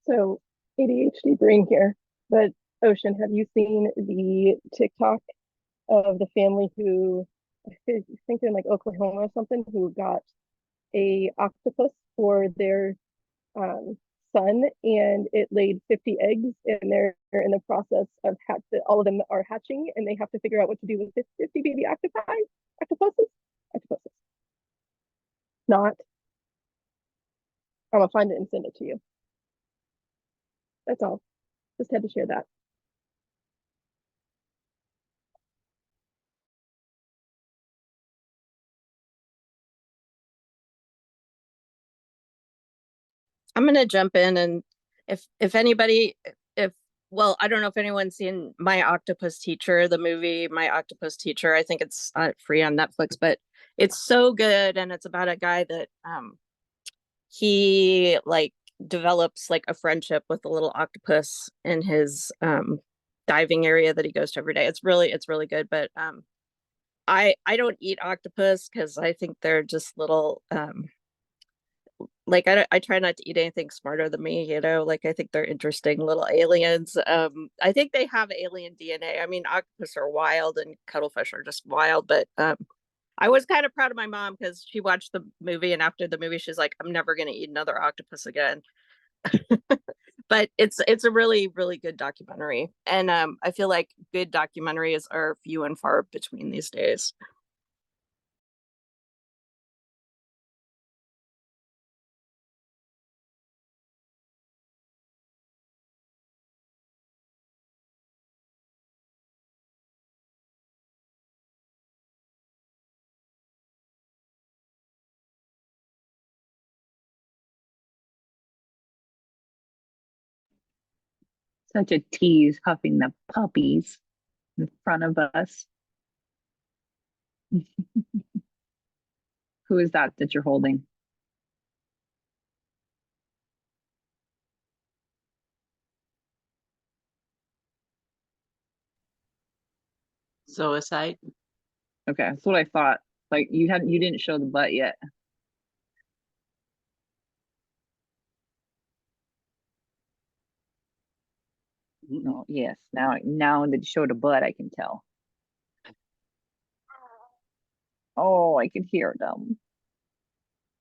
So ADHD brain here, but Ocean, have you seen the TikTok of the family who I think they're in like Oklahoma or something who got a octopus for their son, and it laid 50 eggs, and they're in the process of all of them are hatching, and they have to figure out what to do with this 50 baby octopuses. Not, I'm gonna find it and send it to you. That's all. Just had to share that. I'm gonna jump in, and if anybody, if well, I don't know if anyone's seen My Octopus Teacher, the movie My Octopus Teacher. I think it's free on Netflix, but it's so good, and it's about a guy that he like develops like a friendship with a little octopus in his diving area that he goes to every day. It's really good, but I don't eat octopus because I think they're just little like I try not to eat anything smarter than me, like I think they're interesting little aliens. I think they have alien DNA. I mean, octopus are wild and cuttlefish are just wild, but I was kind of proud of my mom because she watched the movie, and after the movie she's like, I'm never going to eat another octopus again. But it's a really, really good documentary. And I feel like good documentaries are few and far between these days. Such a tease, huffing the puppies in front of us. Who is that you're holding? Zoicide. Okay, that's what I thought. Like you didn't show the butt yet. No, yes. Now that you showed the butt, I can tell. Oh, I can hear them.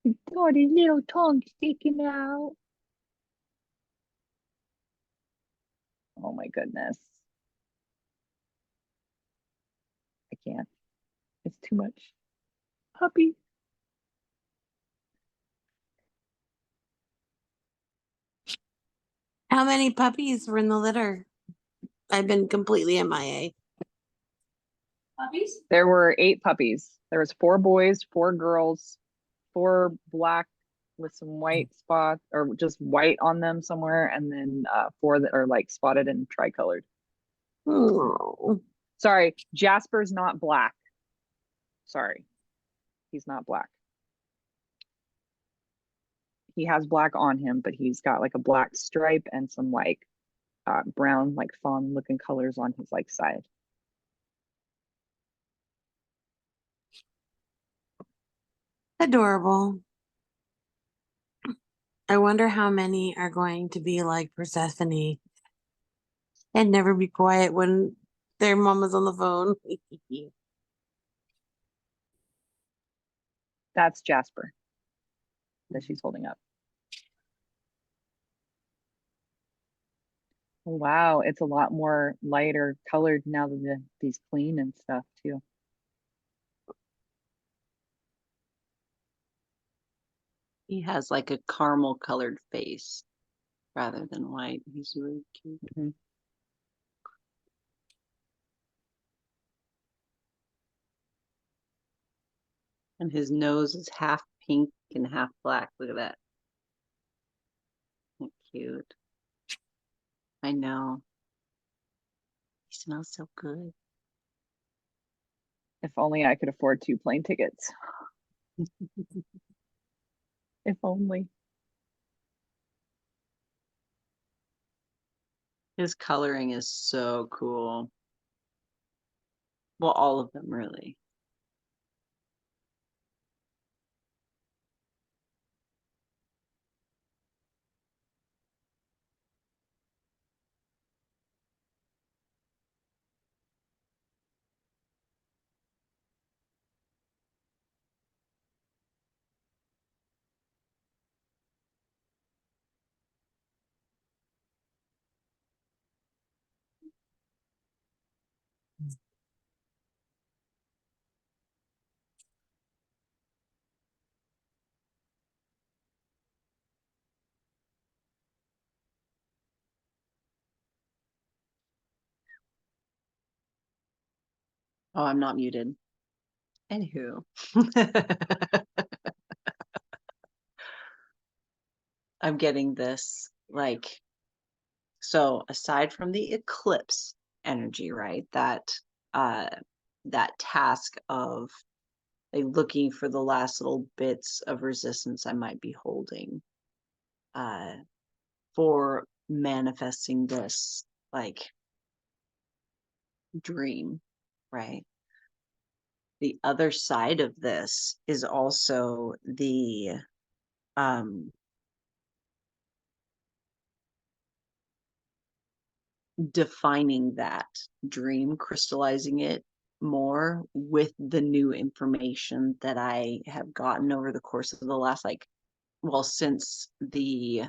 He's got his little tongue sticking out. Oh my goodness. I can't. It's too much. Puppy. How many puppies were in the litter? I've been completely MIA. Puppies? There were 8 puppies. There was 4 boys, 4 girls, 4 black with some white spots or just white on them somewhere, and then 4 that are like spotted and tricolored. Oh. Sorry, Jasper's not black. Sorry, he's not black. He has black on him, but he's got like a black stripe and some like brown, like fawn looking colors on his like side. Adorable. I wonder how many are going to be like Persephone and never be quiet when their mama's on the phone. That's Jasper that she's holding up. Wow, it's a lot more lighter colored now that he's clean and stuff too. He has like a caramel colored face rather than white. He's really cute. Mm-hmm. And his nose is half pink and half black. Look at that. Isn't that cute? I know. He smells so good. If only I could afford 2 plane tickets. If only. His coloring is so cool. Well, all of them really. Oh, I'm not muted. Anywho. I'm getting this like, so aside from the eclipse energy, right? That task of like looking for the last little bits of resistance I might be holding for manifesting this like dream, right? The other side of this is also the defining that dream, crystallizing it more with the new information that I have gotten over the course of the last, like, well, since the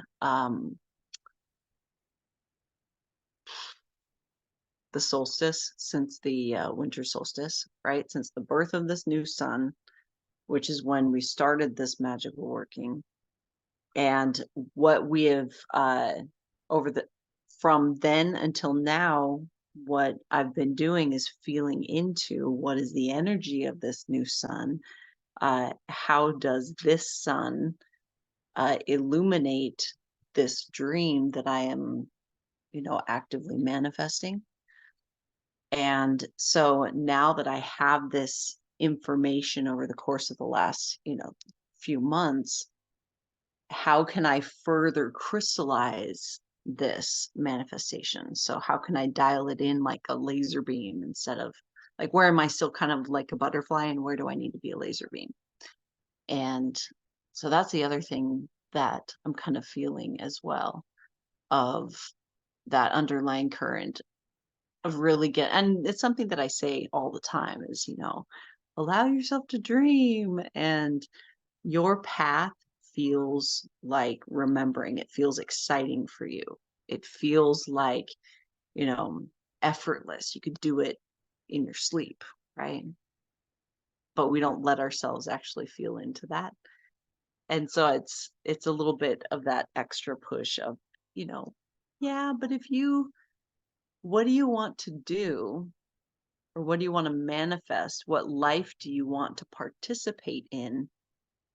the solstice, since the winter solstice, right? Since the birth of this new sun, which is when we started this magical working. And what we have from then until now, what I've been doing is feeling into what is the energy of this new sun. How does this sun illuminate this dream that I am, actively manifesting? And so now that I have this information over the course of the last, few months, how can I further crystallize this manifestation? So how can I dial it in like a laser beam instead of like, where am I still kind of like a butterfly and where do I need to be a laser beam? And so that's the other thing that I'm kind of feeling as well, of that underlying current of really and it's something that I say all the time is, allow yourself to dream, and your path feels like remembering. It feels exciting for you. It feels like, effortless. You could do it in your sleep, right? But we don't let ourselves actually feel into that. And so it's a little bit of that extra push of, yeah, but what do you want to do? Or what do you want to manifest? What life do you want to participate in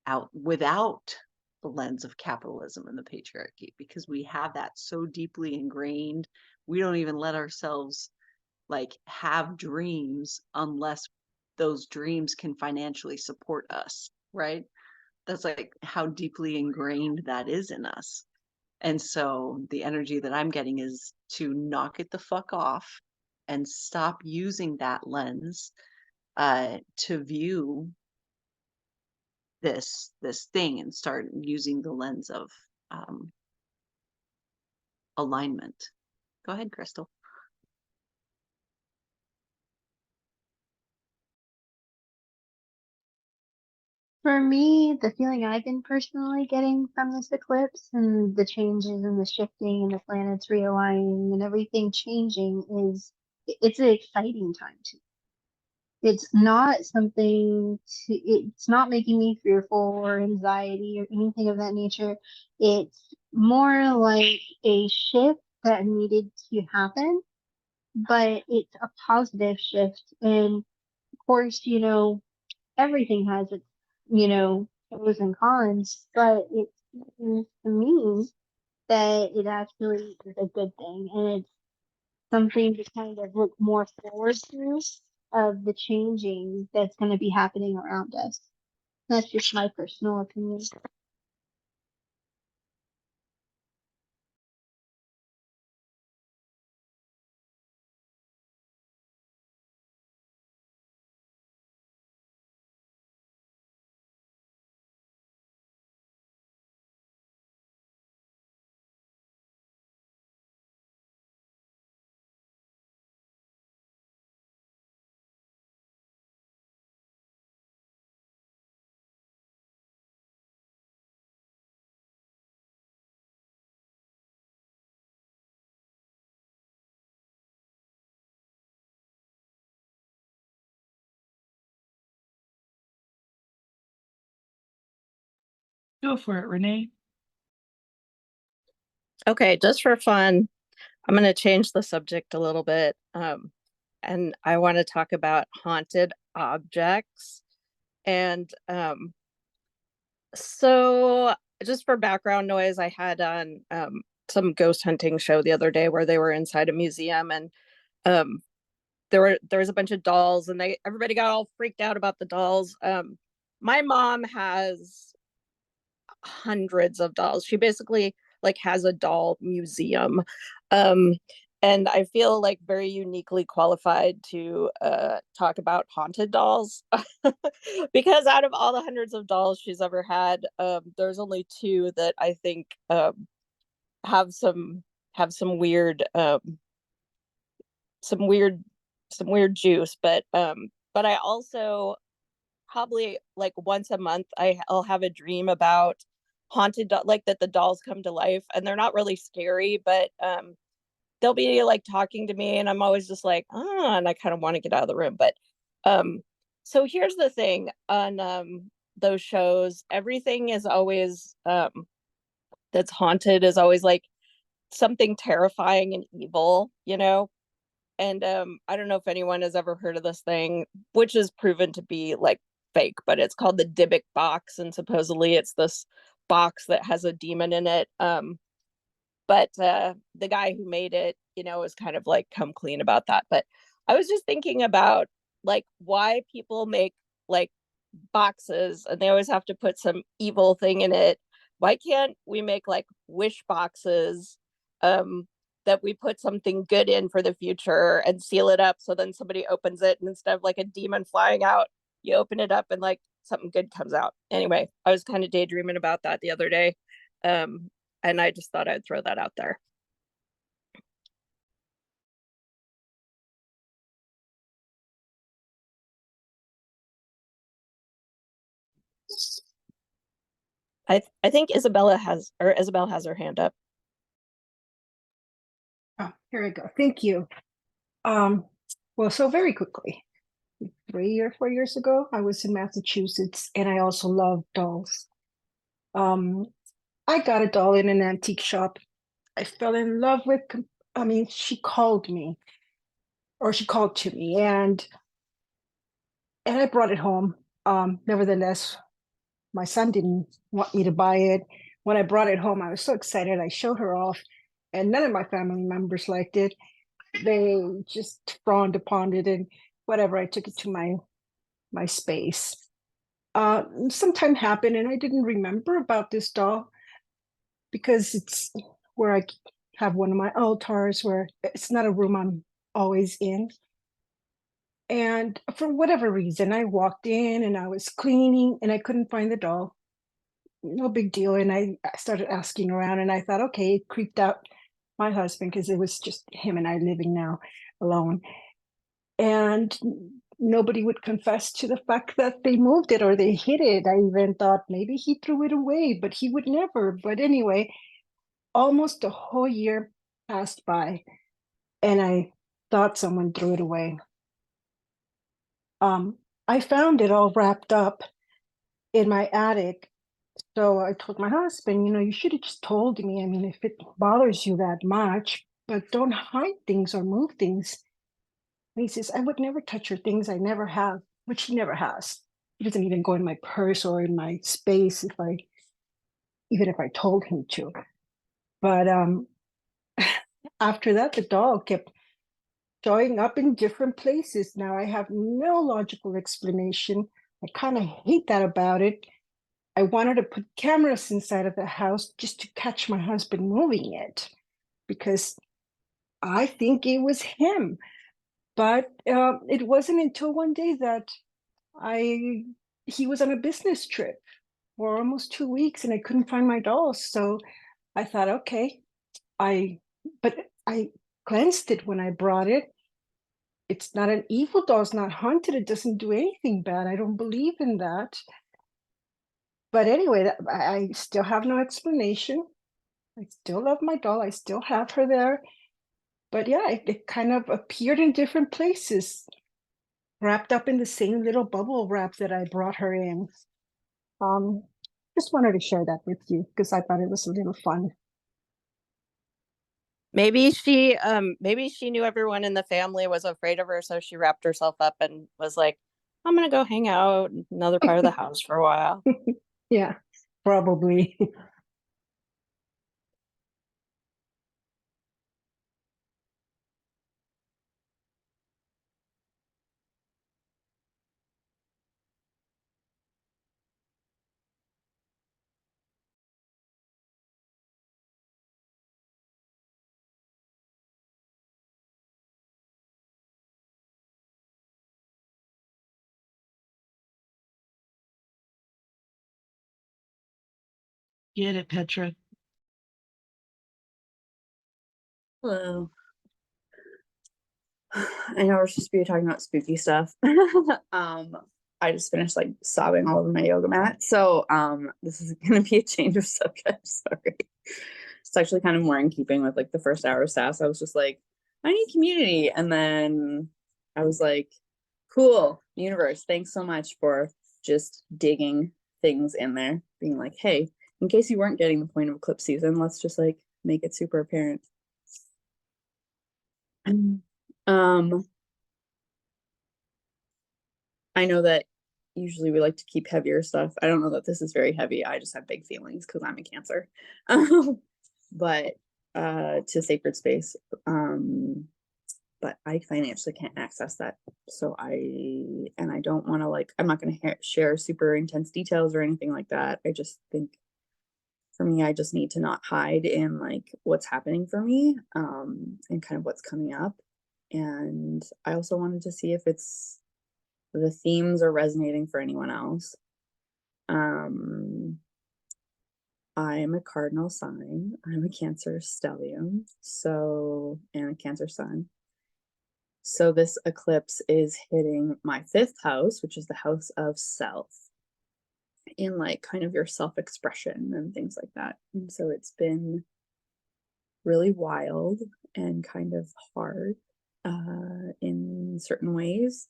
out without the lens of capitalism and the patriarchy? Because we have that so deeply ingrained, we don't even let ourselves like have dreams unless those dreams can financially support us, right? That's like how deeply ingrained that is in us. And so the energy that I'm getting is to knock it the fuck off and stop using that lens to view this thing, and start using the lens of alignment. Go ahead, Crystal. For me, the feeling I've been personally getting from this eclipse and the changes and the shifting and the planets realigning and everything changing is it's an exciting time to. It's not something it's not making me fearful or anxiety or anything of that nature. It's more like a shift that needed to happen, but it's a positive shift. And of course, everything has its, pros and cons, but it seems to me that it actually is a good thing. And it's something to kind of look more forward to of the changing that's going to be happening around us. That's just my personal opinion. Go for it, Renee. Okay, just for fun, I'm going to change the subject a little bit. And I want to talk about haunted objects. And so, just for background noise, I had on some ghost hunting show the other day where they were inside a museum, and um, there was a bunch of dolls, and everybody got all freaked out about the dolls. My mom has hundreds of dolls. She basically like has a doll museum. Um, and I feel like very uniquely qualified to talk about haunted dolls because out of all the hundreds of dolls she's ever had, there's only two that I think have some weird some weird juice. But I also probably like once a month I'll have a dream about like that the dolls come to life, and they're not really scary, but they'll be like talking to me and I'm always just like, ah, and I kind of want to get out of the room. But so here's the thing on those shows, everything is always that's haunted is always like something terrifying and evil, you know? And I don't know if anyone has ever heard of this thing, which is proven to be like fake, but it's called the Dybbuk box, and supposedly it's this box that has a demon in it. But the guy who made it, you know, is kind of like come clean about that. But I was just thinking about like why people make like boxes and they always have to put some evil thing in it. Why can't we make like wish boxes that we put something good in for the future and seal it up so then somebody opens it and instead of like a demon flying out, you open it up and like something good comes out. Anyway, I was kind of daydreaming about that the other day. And I just thought I'd throw that out there. I think Isabel has her hand up. Oh, here I go. Thank you. Well, so very quickly, 4 years ago, I was in Massachusetts and I also love dolls. I got a doll in an antique shop. I fell in love with, she called me, or she called to me, and I brought it home. Nevertheless, my son didn't want me to buy it. When I brought it home, I was so excited. I showed her off, and none of my family members liked it. They just frowned upon it, and whatever. I took it to my space. Sometime happened, and I didn't remember about this doll because it's where I have one of my altars, where it's not a room I'm always in. And for whatever reason, I walked in and I was cleaning and I couldn't find the doll. No big deal. And I started asking around and I thought, okay, it creeped out my husband because it was just him and I living now alone. And nobody would confess to the fact that they moved it or they hid it. I even thought maybe he threw it away, but he would never. But anyway, almost a whole year passed by and I thought someone threw it away. I found it all wrapped up in my attic. So I told my husband, you should have just told me. I mean, if it bothers you that much, but don't hide things or move things. And he says, I would never touch your things. I never have, which he never has. He doesn't even go in my purse or in my space even if I told him to. But after that, the doll kept showing up in different places. Now I have no logical explanation. I kind of hate that about it. I wanted to put cameras inside of the house just to catch my husband moving it because I think it was him. But it wasn't until one day that he was on a business trip for almost 2 weeks and I couldn't find my dolls. So I thought, okay, but I cleansed it when I brought it. It's not an evil doll. It's not haunted. It doesn't do anything bad. I don't believe in that. But anyway, I still have no explanation. I still love my doll. I still have her there. But yeah, it kind of appeared in different places, wrapped up in the same little bubble wrap that I brought her in. Just wanted to share that with you because I thought it was a little fun. Maybe she knew everyone in the family was afraid of her, so she wrapped herself up and was like, I'm gonna go hang out in another part of the house for a while. Yeah, probably. Get it, Petra. Hello. I know we're supposed to be talking about spooky stuff. I just finished like sobbing all over my yoga mat. So this is gonna be a change of subject, sorry. It's actually kind of more in keeping with like the first hour of SASS. I was just like, I need community. And then I was like, cool, universe, thanks so much for just digging things in there, being like, hey, in case you weren't getting the point of eclipse season, let's just like make it super apparent. I know that usually we like to keep heavier stuff. I don't know that this is very heavy. I just have big feelings because I'm a Cancer. But to sacred space. But I financially can't access that. So I don't want to like, I'm not going to share super intense details or anything like that. I just think for me, I just need to not hide in like what's happening for me, and kind of what's coming up. And I also wanted to see if the themes are resonating for anyone else. I'm a cardinal sign. I'm a Cancer stellium, and a Cancer sun. So this eclipse is hitting my 5th house, which is the house of self, in like kind of your self-expression and things like that. And so it's been really wild and kind of hard in certain ways.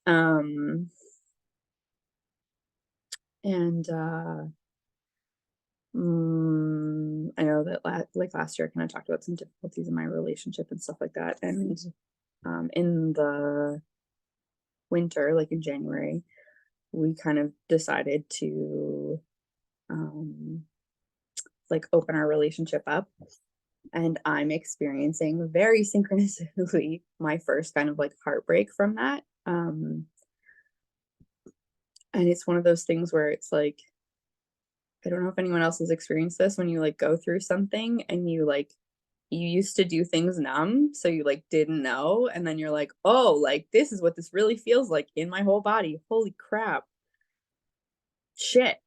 I know that like last year I kind of talked about some difficulties in my relationship and stuff like that. And in the winter, like in January, we kind of decided to like open our relationship up. And I'm experiencing very synchronously my first kind of like heartbreak from that. And it's one of those things where it's like, I don't know if anyone else has experienced this, when you like go through something and you used to do things numb, so you like didn't know, and then you're like, oh, like this is what this really feels like in my whole body. Holy crap. Shit.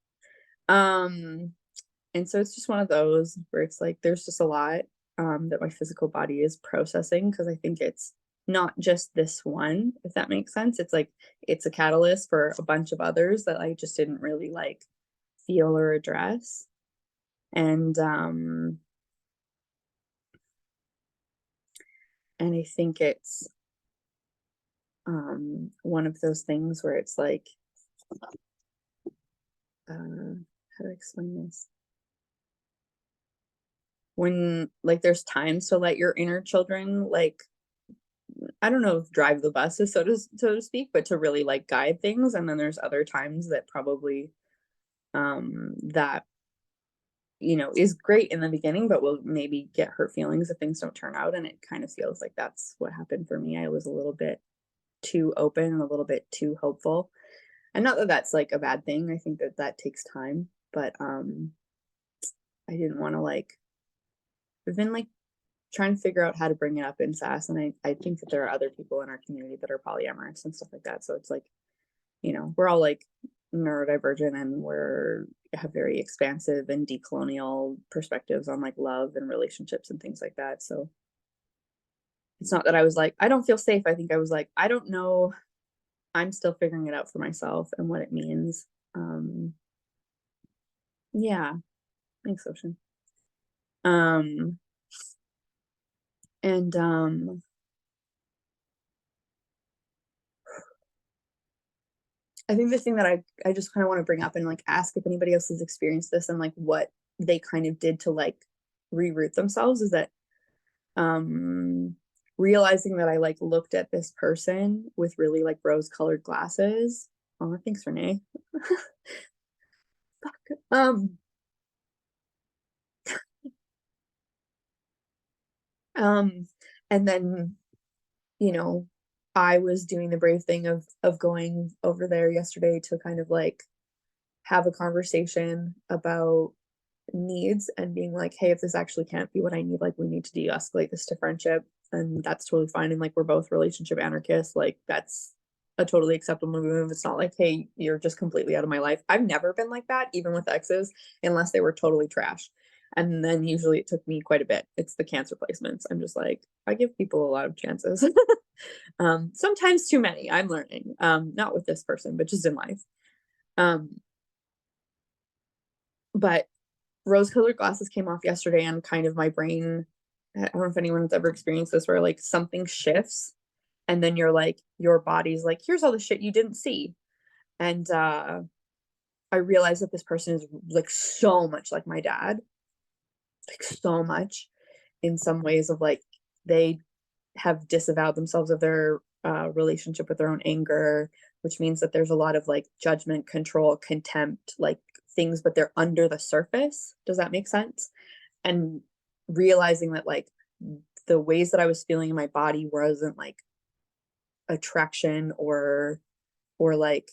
And so it's just one of those where it's like there's just a lot that my physical body is processing, because I think it's not just this one, if that makes sense. It's like it's a catalyst for a bunch of others that I just didn't really like feel or address. And I think it's one of those things where it's like, how do I explain this? When like there's times to let your inner children, like, I don't know if drive the bus is so to speak, but to really like guide things. And then there's other times that probably that is great in the beginning, but will maybe get hurt feelings if things don't turn out. And it kind of feels like that's what happened for me. I was a little bit too open and a little bit too hopeful. And not that that's like a bad thing. I think that takes time, but I didn't want to like, I've been like trying to figure out how to bring it up in SASS. And I think that there are other people in our community that are polyamorous and stuff like that. So it's like, we're all like neurodivergent, and have very expansive and decolonial perspectives on like love and relationships and things like that. So it's not that I was like, I don't feel safe. I think I was like, I don't know. I'm still figuring it out for myself and what it means. Yeah. Thanks, Ocean. I think the thing that I just kind of want to bring up and like ask if anybody else has experienced this and like what they kind of did to like reroot themselves is that realizing that I like looked at this person with really like rose-colored glasses. Oh, thanks, Renee. Fuck. And then I was doing the brave thing of going over there yesterday to kind of like have a conversation about needs and being like, hey, if this actually can't be what I need, like we need to de-escalate this to friendship, and that's totally fine. And like we're both relationship anarchists, like that's a totally acceptable move. It's not like, hey, you're just completely out of my life. I've never been like that, even with exes, unless they were totally trash. And then usually it took me quite a bit. It's the Cancer placements. I'm just like, I give people a lot of chances. Sometimes too many, I'm learning. Not with this person, but just in life. But rose-colored glasses came off yesterday, and kind of my brain, I don't know if anyone's ever experienced this, where like something shifts and then you're like, your body's like, here's all the shit you didn't see. And I realized that this person is like so much like my dad, like so much in some ways of like, they have disavowed themselves of their relationship with their own anger, which means that there's a lot of like judgment, control, contempt, like things, but they're under the surface. Does that make sense? And realizing that like the ways that I was feeling in my body wasn't like attraction or like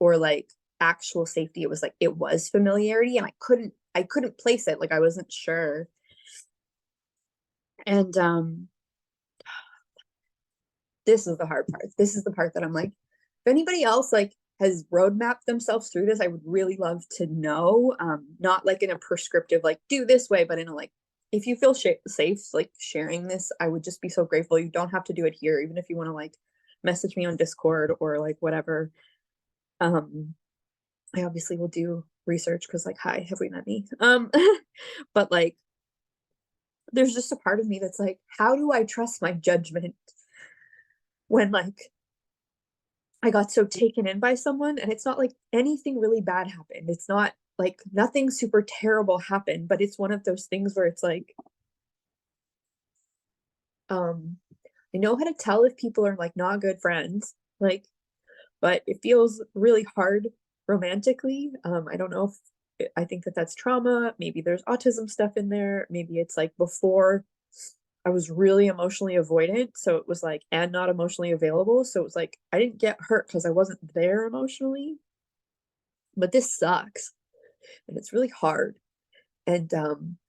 or like actual safety. It was like, it was familiarity, and I couldn't place it. Like I wasn't sure. And this is the hard part. This is the part that I'm like, if anybody else like has roadmapped themselves through this, I would really love to know. Not like in a prescriptive, like do this way, but in a like, if you feel safe, like sharing this, I would just be so grateful. You don't have to do it here, even if you want to like message me on Discord or like whatever. I obviously will do research because like, hi, have we met me? But like, there's just a part of me that's like, how do I trust my judgment when like I got so taken in by someone, and it's not like anything really bad happened. It's not like nothing super terrible happened, but it's one of those things where it's like, I know how to tell if people are like not good friends, like, but it feels really hard romantically. I don't know if I think that that's trauma. Maybe there's autism stuff in there. Maybe it's like before I was really emotionally avoidant. So it was like, and not emotionally available. So it was like, I didn't get hurt because I wasn't there emotionally. But this sucks. And it's really hard. And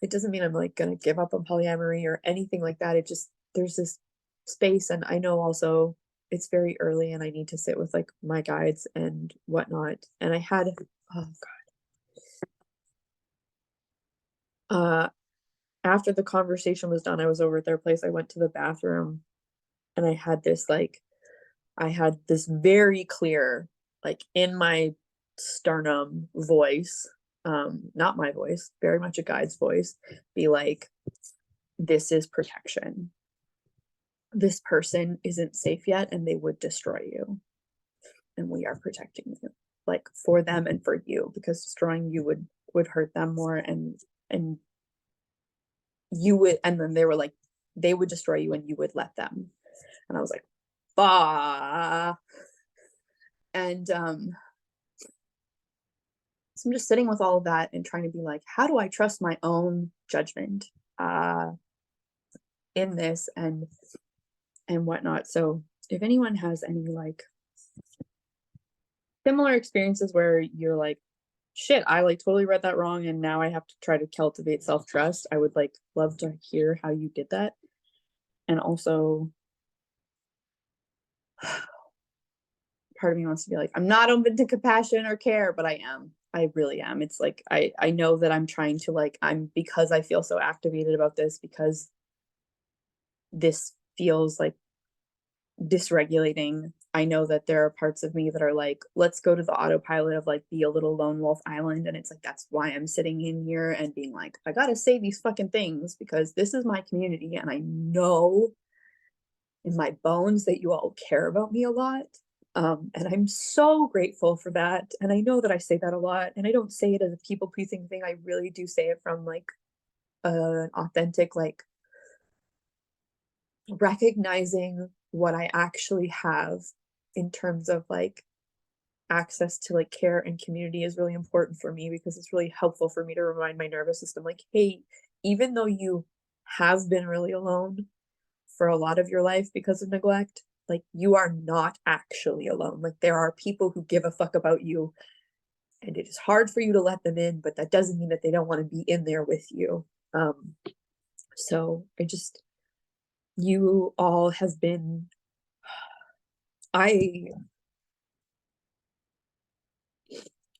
it doesn't mean I'm like gonna give up on polyamory or anything like that. It just, there's this space, and I know also it's very early and I need to sit with like my guides and whatnot. And I had, oh God. After the conversation was done, I was over at their place. I went to the bathroom and I had this very clear, like in my sternum voice, not my voice, very much a guide's voice, be like, this is protection. This person isn't safe yet and they would destroy you. And we are protecting you, like for them and for you, because destroying you would hurt them more, and you would, and then they were like, they would destroy you and you would let them. And I was like, bah. And so I'm just sitting with all of that and trying to be like, how do I trust my own judgment in this and whatnot. So if anyone has any like similar experiences where you're like, shit, I like totally read that wrong and now I have to try to cultivate self-trust, I would like love to hear how you did that. And also part of me wants to be like, I'm not open to compassion or care, but I am. I really am. It's like, I know that I'm trying to like, because I feel so activated about this, because this feels like dysregulating. I know that there are parts of me that are like, let's go to the autopilot of like, be a little lone wolf island. And it's like, that's why I'm sitting in here and being like, I gotta say these fucking things because this is my community. And I know in my bones that you all care about me a lot. And I'm so grateful for that. And I know that I say that a lot, and I don't say it as a people pleasing thing. I really do say it from like an authentic, like recognizing what I actually have in terms of like access to like care and community is really important for me, because it's really helpful for me to remind my nervous system, like, hey, even though you have been really alone for a lot of your life because of neglect, like you are not actually alone. Like there are people who give a fuck about you, and it is hard for you to let them in, but that doesn't mean that they don't want to be in there with you. So you all have been, I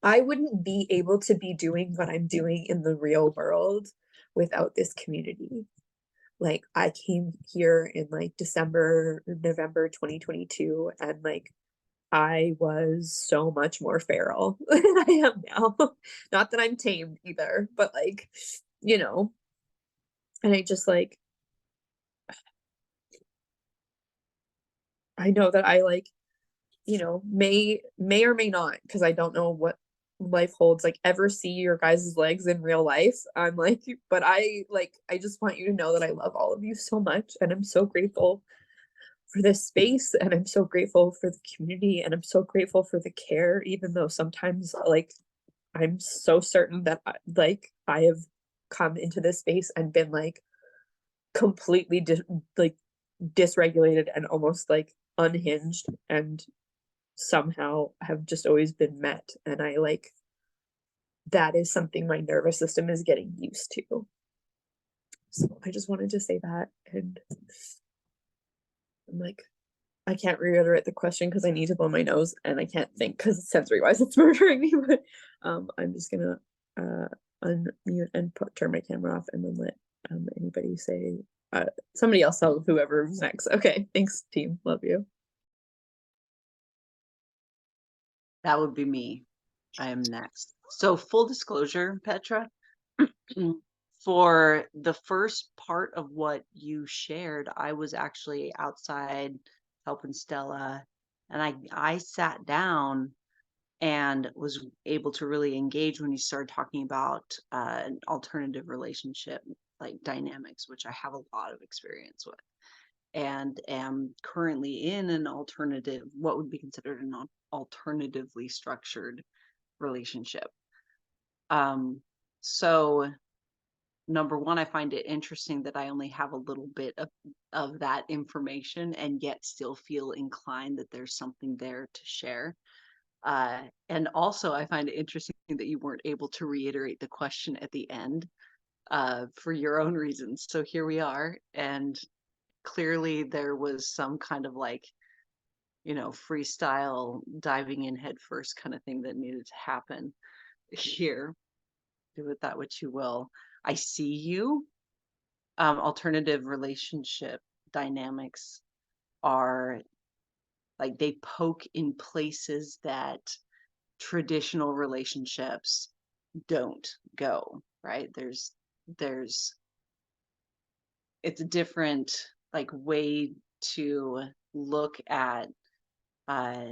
wouldn't be able to be doing what I'm doing in the real world without this community. Like I came here in like December or November 2022, and like I was so much more feral than I am now. Not that I'm tamed either, but like, you know, and I just like, I know that I like, you know, may or may not, because I don't know what life holds, like ever see your guys' legs in real life. I'm like, but I like, I just want you to know that I love all of you so much, and I'm so grateful for this space, and I'm so grateful for the community, and I'm so grateful for the care, even though sometimes like I'm so certain that I have come into this space and been like completely like dysregulated and almost like unhinged, and somehow have just always been met, and I like that is something my nervous system is getting used to. So I just wanted to say that, and I'm like, I can't reiterate the question because I need to blow my nose and I can't think because sensory wise it's murdering me, but I'm just gonna unmute and turn my camera off and then let anybody say somebody else tell whoever's next. Okay, thanks team, love you. That would be me. I am next. So full disclosure, Petra, for the first part of what you shared, I was actually outside helping Stella, and I sat down and was able to really engage when you started talking about an alternative relationship like dynamics, which I have a lot of experience with, and am currently in an alternative, what would be considered an alternatively structured relationship. So number one, I find it interesting that I only have a little bit of that information and yet still feel inclined that there's something there to share. And also, I find it interesting that you weren't able to reiterate the question at the end for your own reasons. So here we are. And clearly, there was some kind of like, you know, freestyle diving in head first kind of thing that needed to happen here. Do with that what you will. I see you. Alternative relationship dynamics are like they poke in places that traditional relationships don't go, right? There's it's a different like way to look at uh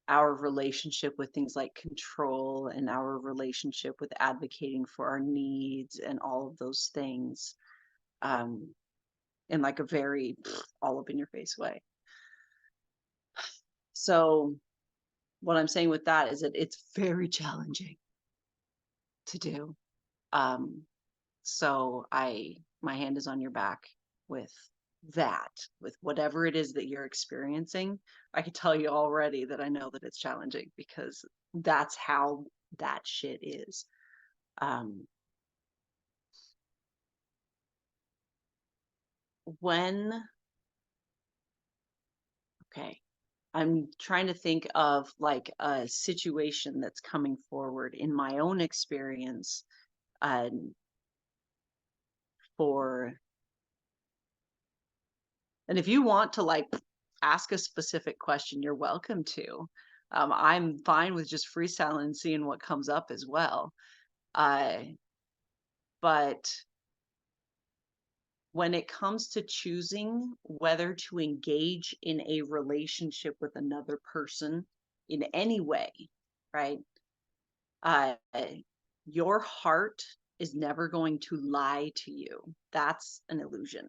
our relationship with things like control and our relationship with advocating for our needs and all of those things um in like a very all up in your face way. So what I'm saying with that is that it's very challenging to do. So my hand is on your back with that, with whatever it is that you're experiencing. I can tell you already that I know that it's challenging because that's how that shit is. Okay, I'm trying to think of like a situation that's coming forward in my own experience uh, and if you want to like ask a specific question, you're welcome to. I'm fine with just freestyling and seeing what comes up as well. But when it comes to choosing whether to engage in a relationship with another person in any way, right? Your heart is never going to lie to you. That's an illusion,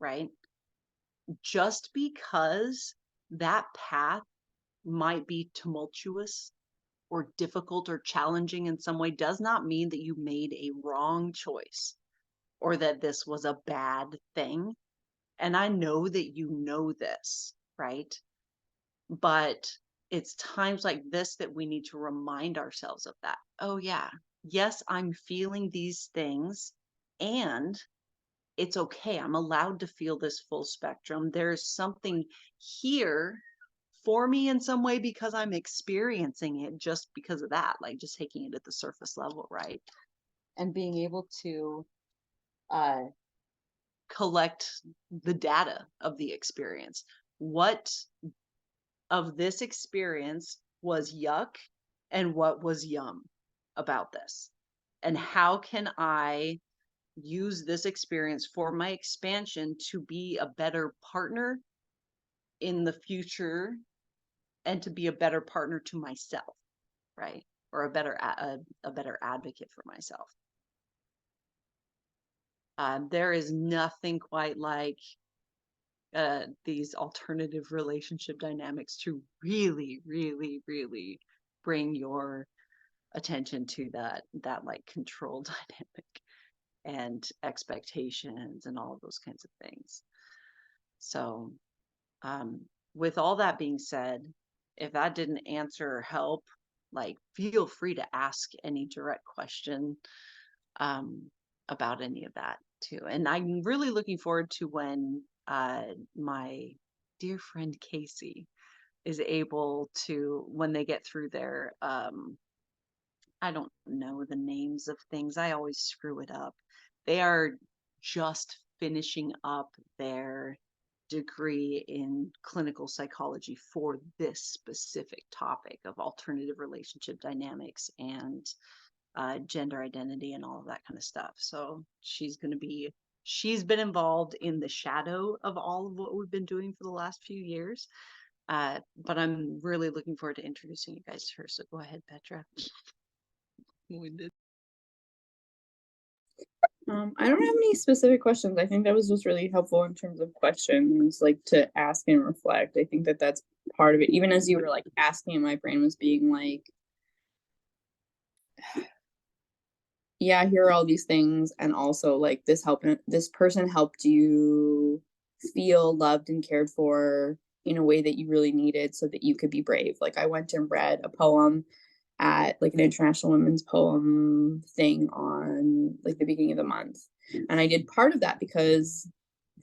right? Just because that path might be tumultuous or difficult or challenging in some way does not mean that you made a wrong choice or that this was a bad thing. And I know that you know this, right? But it's times like this that we need to remind ourselves of that. Oh, yeah, yes, I'm feeling these things and it's okay. I'm allowed to feel this full spectrum. There's something here for me in some way because I'm experiencing it just because of that, like just taking it at the surface level, right? And being able to collect the data of the experience. What of this experience was yuck and what was yum about this? And how can I use this experience for my expansion to be a better partner in the future and to be a better partner to myself, right? Or a better advocate for myself. There is nothing quite like these alternative relationship dynamics to really, really, really bring your attention to that like control dynamic and expectations and all of those kinds of things. So with all that being said, if that didn't answer or help, like feel free to ask any direct question about any of that too. And I'm really looking forward to when my dear friend Casey is able to, when they get through their I don't know the names of things, I always screw it up. They are just finishing up their degree in clinical psychology for this specific topic of alternative relationship dynamics and gender identity and all of that kind of stuff. So she's been involved in the shadow of all of what we've been doing for the last few years. But I'm really looking forward to introducing you guys to her. So go ahead, Petra. I don't have any specific questions. I think that was just really helpful in terms of questions, like to ask and reflect. I think that that's part of it. Even as you were like asking, my brain was being like, yeah, here are all these things. And also like this person helped you feel loved and cared for in a way that you really needed so that you could be brave. Like I went and read a poem at like an International Women's Poem thing on like the beginning of the month. And I did part of that because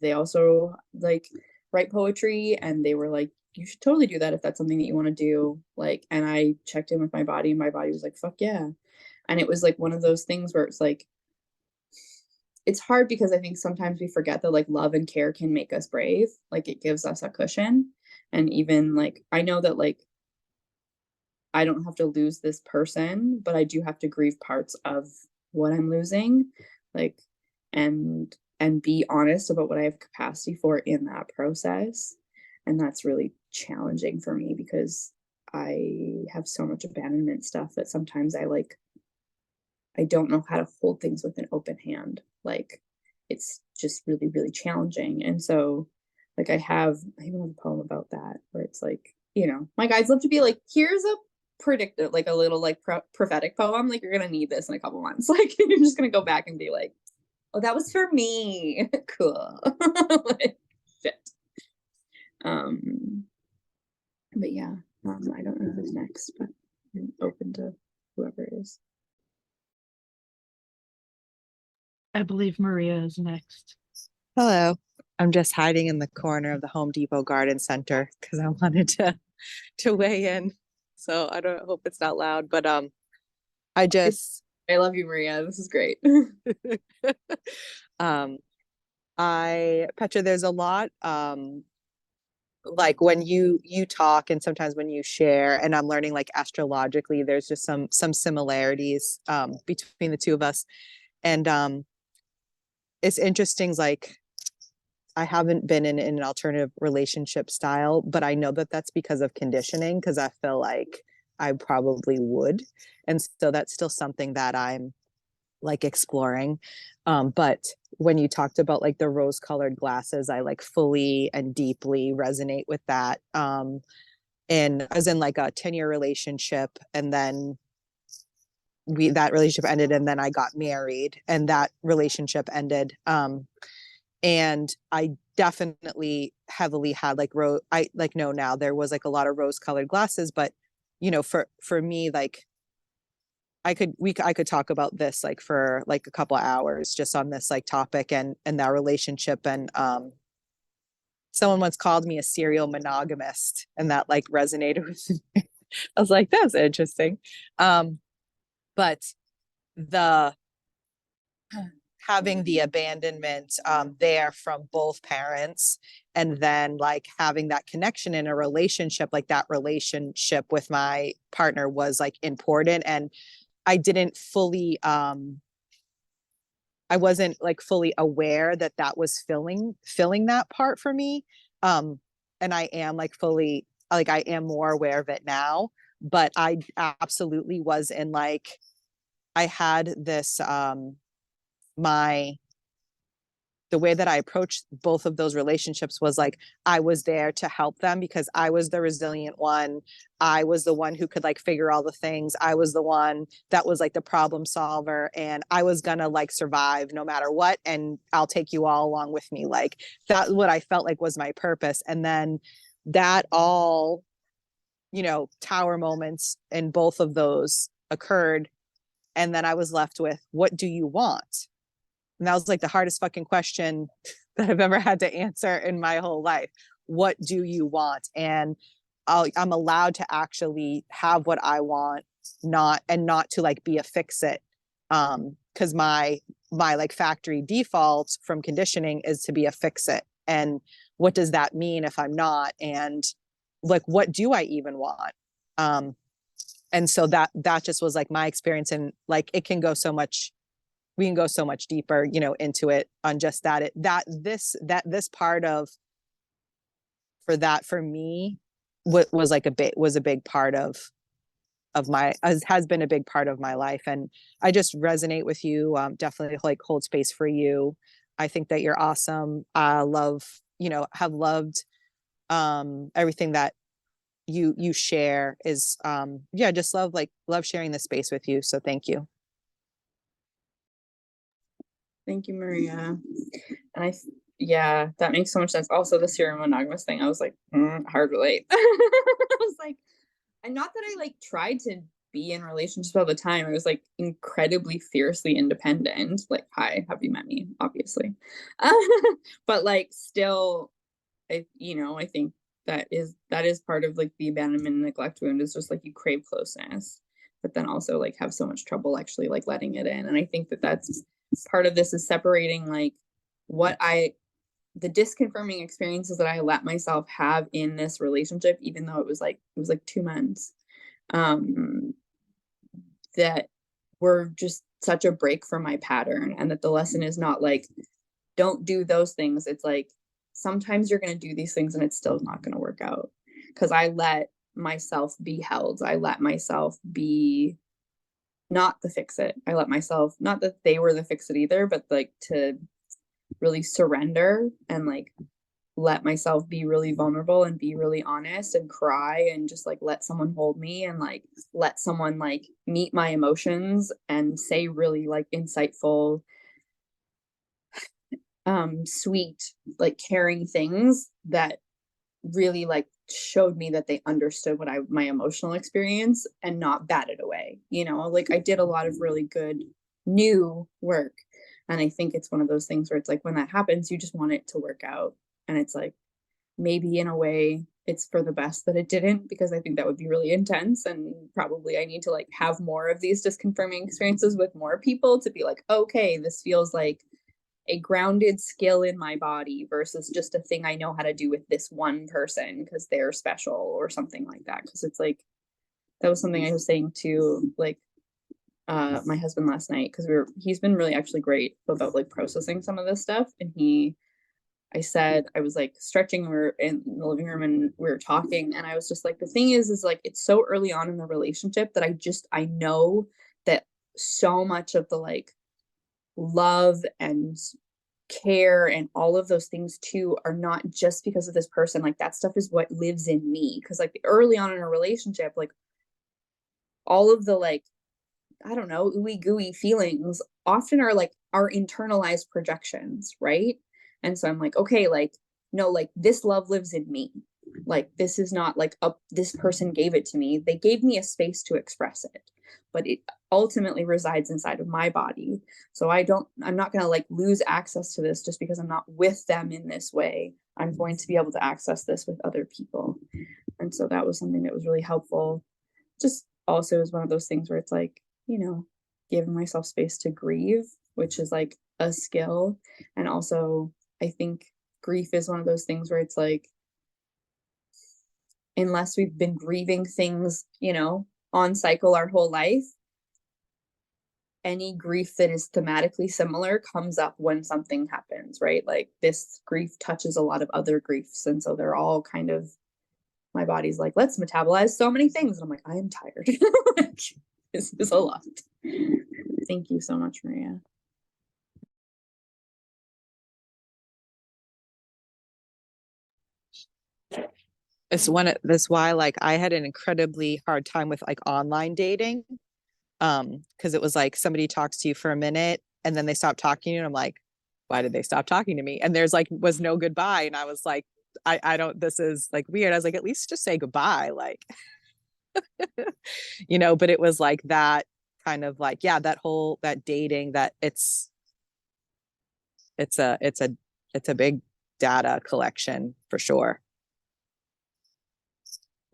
they also like write poetry, and they were like, you should totally do that if that's something that you want to do. Like, and I checked in with my body, and my body was like, fuck yeah. And it was like one of those things where it's like, it's hard because I think sometimes we forget that like love and care can make us brave. Like it gives us a cushion. And even like, I know that like, I don't have to lose this person, but I do have to grieve parts of what I'm losing, like, and be honest about what I have capacity for in that process. And that's really challenging for me because I have so much abandonment stuff that sometimes I don't know how to hold things with an open hand. Like it's just really, really challenging. And so like I even have a poem about that where it's like, you know, my guides love to be like, here's a predictive, like a little like prophetic poem, like you're gonna need this in a couple months. Like you're just gonna go back and be like, oh, that was for me. Cool. Like, shit. But yeah, I don't know who's next, but I'm open to whoever it is. I believe Maria is next. Hello. I'm just hiding in the corner of the Home Depot Garden Center because I wanted to weigh in. So I don't hope it's not loud, but I love you, Maria. This is great. Petra, there's a lot like when you talk and sometimes when you share, and I'm learning like astrologically, there's just some similarities between the two of us. And it's interesting, like I haven't been in an alternative relationship style, but I know that that's because of conditioning, because I feel like I probably would. And so that's still something that I'm like exploring. But when you talked about like the rose colored glasses, I like fully and deeply resonate with that. And I was in like a 10-year relationship, and then that relationship ended, and then I got married and that relationship ended. And I definitely heavily had like I like know now there was like a lot of rose colored glasses, but you know, for me, like I could talk about this like for like a couple of hours just on this like topic and that relationship. And someone once called me a serial monogamist, and that like resonated with me. I was like, that's interesting. But the having the abandonment there from both parents, and then like having that connection in a relationship, like that relationship with my partner was like important. And I didn't fully I wasn't like fully aware that that was filling that part for me. And I am like fully, like I am more aware of it now, but I absolutely was in like, I had this my the way that I approached both of those relationships was like, I was there to help them because I was the resilient one. I was the one who could like figure all the things. I was the one that was like the problem solver, and I was gonna like survive no matter what. And I'll take you all along with me. Like that's what I felt like was my purpose. And then that all, tower moments in both of those occurred. And then I was left with, what do you want? And that was like the hardest fucking question that I've ever had to answer in my whole life. What do you want? And I'm allowed to actually have what I want, not to like be a fix it. Because my like factory default from conditioning is to be a fix it. And what does that mean if I'm not? And like, what do I even want? And so that just was like my experience. And like, it can go so much, we can go so much deeper, into it on just that, this part of, for me, what was like a big part of my, has been a big part of my life. And I just resonate with you. Definitely like hold space for you. I think that you're awesome. I love, have loved, everything that you share is, just love sharing this space with you. So thank you. Thank you, Maria. And yeah, that makes so much sense. Also, the serial monogamous thing, I was like, hard relate. I was like, and not that I like tried to be in relationships all the time. I was like incredibly fiercely independent. Like, hi, have you met me? Obviously. But like still, I think that is part of like the abandonment and neglect wound, is just like you crave closeness, but then also like have so much trouble actually like letting it in. And I think that that's part of this, is separating like the disconfirming experiences that I let myself have in this relationship, even though it was like 2 months, that were just such a break from my pattern. And that the lesson is not like, don't do those things. It's like, sometimes you're going to do these things and it's still not going to work out. Because I let myself be held. I let myself be not the fix it. I let myself, not that they were the fix it either, but like to really surrender and like let myself be really vulnerable and be really honest and cry and just like let someone hold me and like let someone like meet my emotions and say really like insightful, sweet, like caring things that really like showed me that they understood my emotional experience and not batted away. Like I did a lot of really good new work. And I think it's one of those things where it's like, when that happens, you just want it to work out. And it's like, maybe in a way it's for the best that it didn't, because I think that would be really intense. And probably I need to like have more of these disconfirming experiences with more people to be like, okay, this feels like a grounded skill in my body versus just a thing I know how to do with this one person because they're special or something like that. Because it's like, that was something I was saying to like my husband last night, because he's been really actually great about like processing some of this stuff. And I was like stretching, we were in the living room and we were talking, and I was just like, the thing is like, it's so early on in the relationship that I know that so much of the like love and care and all of those things too are not just because of this person. Like that stuff is what lives in me. Because like early on in a relationship, like all of the like, I don't know, ooey gooey feelings often are like our internalized projections, right? And so I'm like, okay, like, no, like this love lives in me. Like this is not like this person gave it to me. They gave me a space to express it, but it ultimately resides inside of my body. So I'm not going to like lose access to this just because I'm not with them in this way. I'm going to be able to access this with other people. And so that was something that was really helpful. Just also is one of those things where it's like, giving myself space to grieve which is like a skill. And also, I think grief is one of those things where it's like, unless we've been grieving things, you know, on cycle our whole life, any grief that is thematically similar comes up when something happens, right? Like this grief touches a lot of other griefs. And so they're all kind of, my body's like, let's metabolize so many things. And I'm like, I am tired. Like, this is a lot. Thank you so much, Maria. That's why like I had an incredibly hard time with like online dating. Because it was like somebody talks to you for a minute and then they stop talking to you. And I'm like, why did they stop talking to me? And there's like was no goodbye. And I was like, I don't, this is like weird. I was like, at least just say goodbye. Like, you know, but it was like that kind of like, yeah, that dating, that it's a big data collection for sure.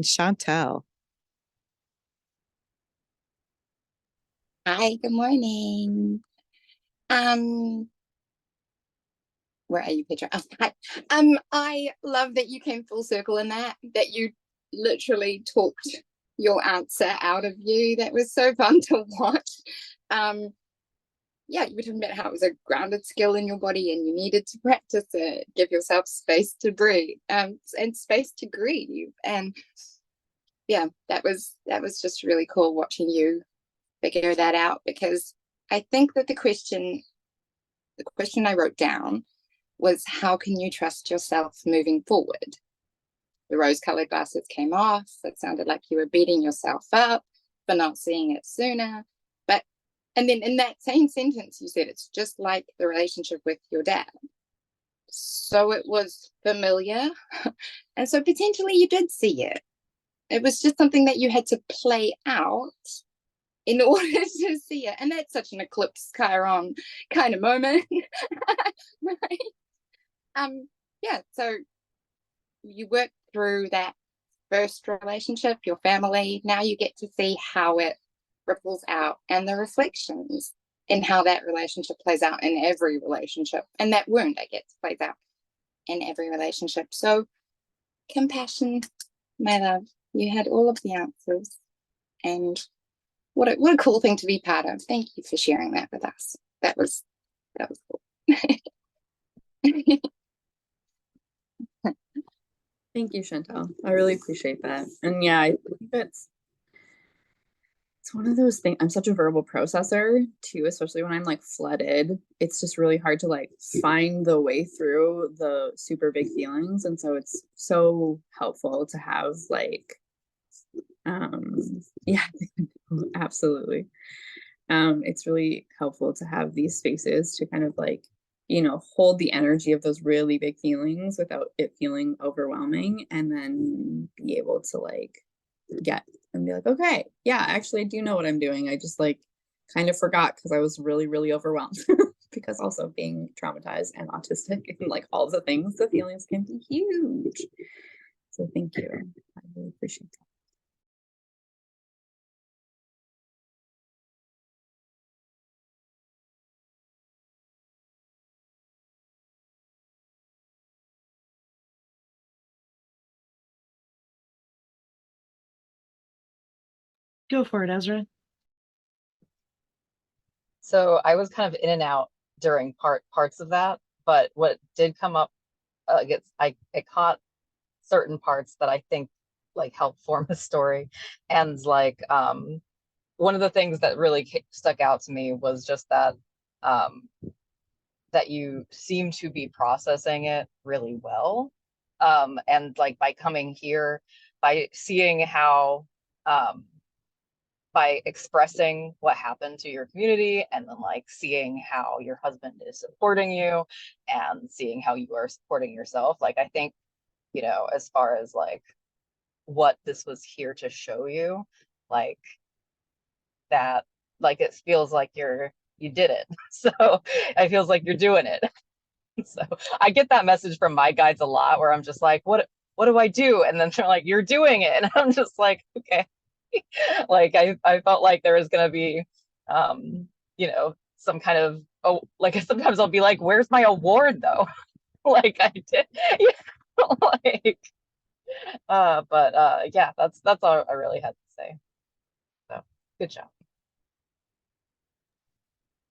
Chantel. Hi, good morning. Where are you, Petra? Oh, hi. I love that you came full circle in that you literally talked your answer out of you. That was so fun to watch. Yeah, you were talking about how it was a grounded skill in your body and you needed to practice it, give yourself space to breathe, and space to grieve. And yeah, that was just really cool watching you figure that out, because I think that the question I wrote down was, how can you trust yourself moving forward? The rose-colored glasses came off. It sounded like you were beating yourself up for not seeing it sooner. And then in that same sentence, you said it's just like the relationship with your dad. So it was familiar. And so potentially you did see it. It was just something that you had to play out in order to see it. And that's such an eclipse Chiron kind of moment. Right? Yeah, so you work through that first relationship, your family. Now you get to see how it ripples out and the reflections in how that relationship plays out in every relationship. And that wound, I guess, plays out in every relationship. So compassion, my love, you had all of the answers. And what a cool thing to be part of. Thank you for sharing that with us. That was cool. Thank you, Chantel. I really appreciate that. And yeah, I think it's one of those things. I'm such a verbal processor too, especially when I'm like flooded. It's just really hard to like find the way through the super big feelings. And so it's so helpful to have like, yeah, absolutely. It's really helpful to have these spaces to kind of like, you know, hold the energy of those really big feelings without it feeling overwhelming, and then be able to like get and be like, okay, yeah, actually I do know what I'm doing. I just like kind of forgot because I was really, really overwhelmed because also being traumatized and autistic and like all the things, the feelings can be huge. So thank you. I really appreciate that. Go for it, Ezra. So I was kind of in and out during parts of that, but what did come up, it caught certain parts that I think like help form a story. And like one of the things that really stuck out to me was just that that you seem to be processing it really well. And like by coming here, by seeing how by expressing what happened to your community, and then like seeing how your husband is supporting you and seeing how you are supporting yourself. Like I think, you know, as far as like what this was here to show you, like that, like it feels like you did it. So it feels like you're doing it. So I get that message from my guides a lot, where I'm just like, what do I do? And then they're like, you're doing it. And I'm just like, okay. Like I felt like there was gonna be you know, some kind of, oh, like sometimes I'll be like, where's my award though? Like I did, yeah, like, but yeah, that's all I really had to say. So good job.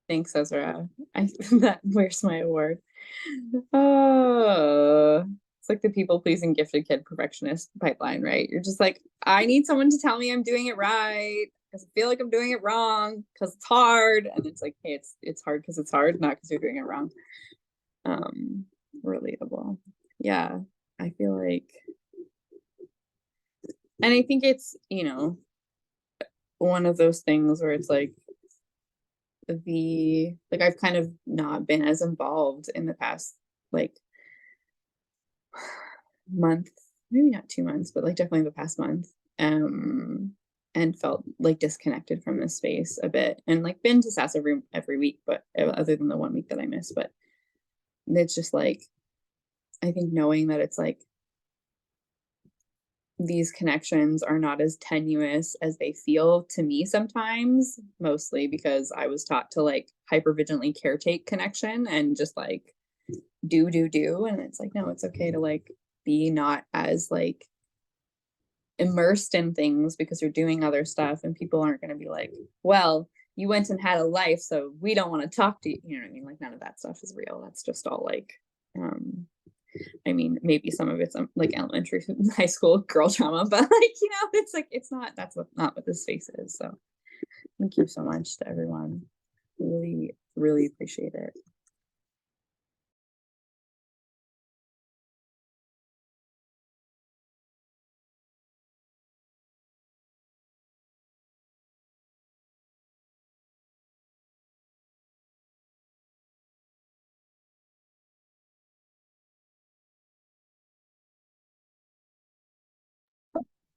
Thanks, Ezra. That where's my award? Oh, it's like the people pleasing gifted kid perfectionist pipeline, right? You're just like, I need someone to tell me I'm doing it right because I feel like I'm doing it wrong because it's hard, and it's like, hey, it's hard because it's hard, not because you're doing it wrong. Relatable. Yeah, I feel like, and I think it's, one of those things where it's like I've kind of not been as involved in the past like month, maybe not 2 months, but like definitely the past month, and felt like disconnected from this space a bit, and like been to SAS every week, but other than the 1 week that I missed. But it's just like, I think knowing that it's like these connections are not as tenuous as they feel to me sometimes, mostly because I was taught to like hypervigilantly caretake connection and just like do. And it's like, no, it's okay to like be not as like immersed in things because you're doing other stuff, and people aren't going to be like, well, you went and had a life, so we don't want to talk to you. You know what I mean? Like none of that stuff is real. That's just all like, I mean, maybe some of it's like elementary, high school girl trauma, but like, it's like, it's not, not what this space is. So thank you so much to everyone. Really, really appreciate it.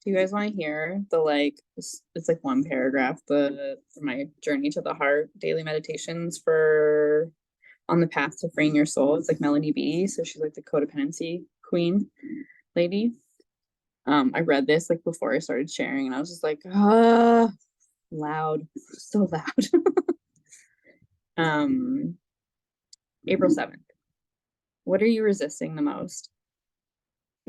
Do you guys want to hear the like, it's like one paragraph, for my journey to the heart daily meditations for on the path to freeing your soul? It's like Melanie B. So she's like the codependency queen lady. I read this like before I started sharing, and I was just like, loud, so loud. April 7th. What are you resisting the most?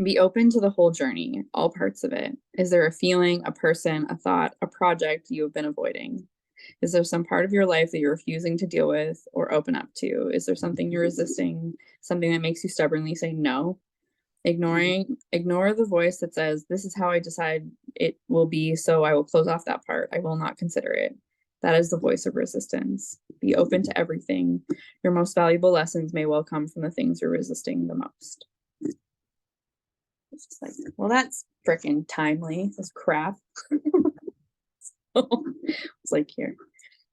Be open to the whole journey, all parts of it. Is there a feeling, a person, a thought, a project you have been avoiding? Is there some part of your life that you're refusing to deal with or open up to? Is there something you're resisting, something that makes you stubbornly say no? Ignore the voice that says, this is how I decide it will be, so I will close off that part. I will not consider it. That is the voice of resistance. Be open to everything. Your most valuable lessons may well come from the things you're resisting the most. It's just like, well, that's freaking timely. That's crap. So it's like, here,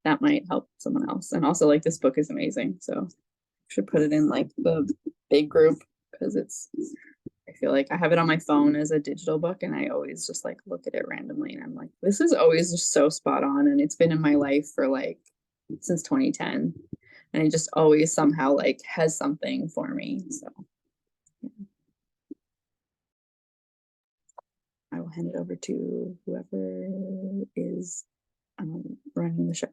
that might help someone else. And also, like, this book is amazing. So I should put it in like the big group, because I feel like I have it on my phone as a digital book, and I always just like look at it randomly, and I'm like, this is always just so spot on. And it's been in my life for like since 2010. And it just always somehow like has something for me. So yeah. I will hand it over to whoever is running the show.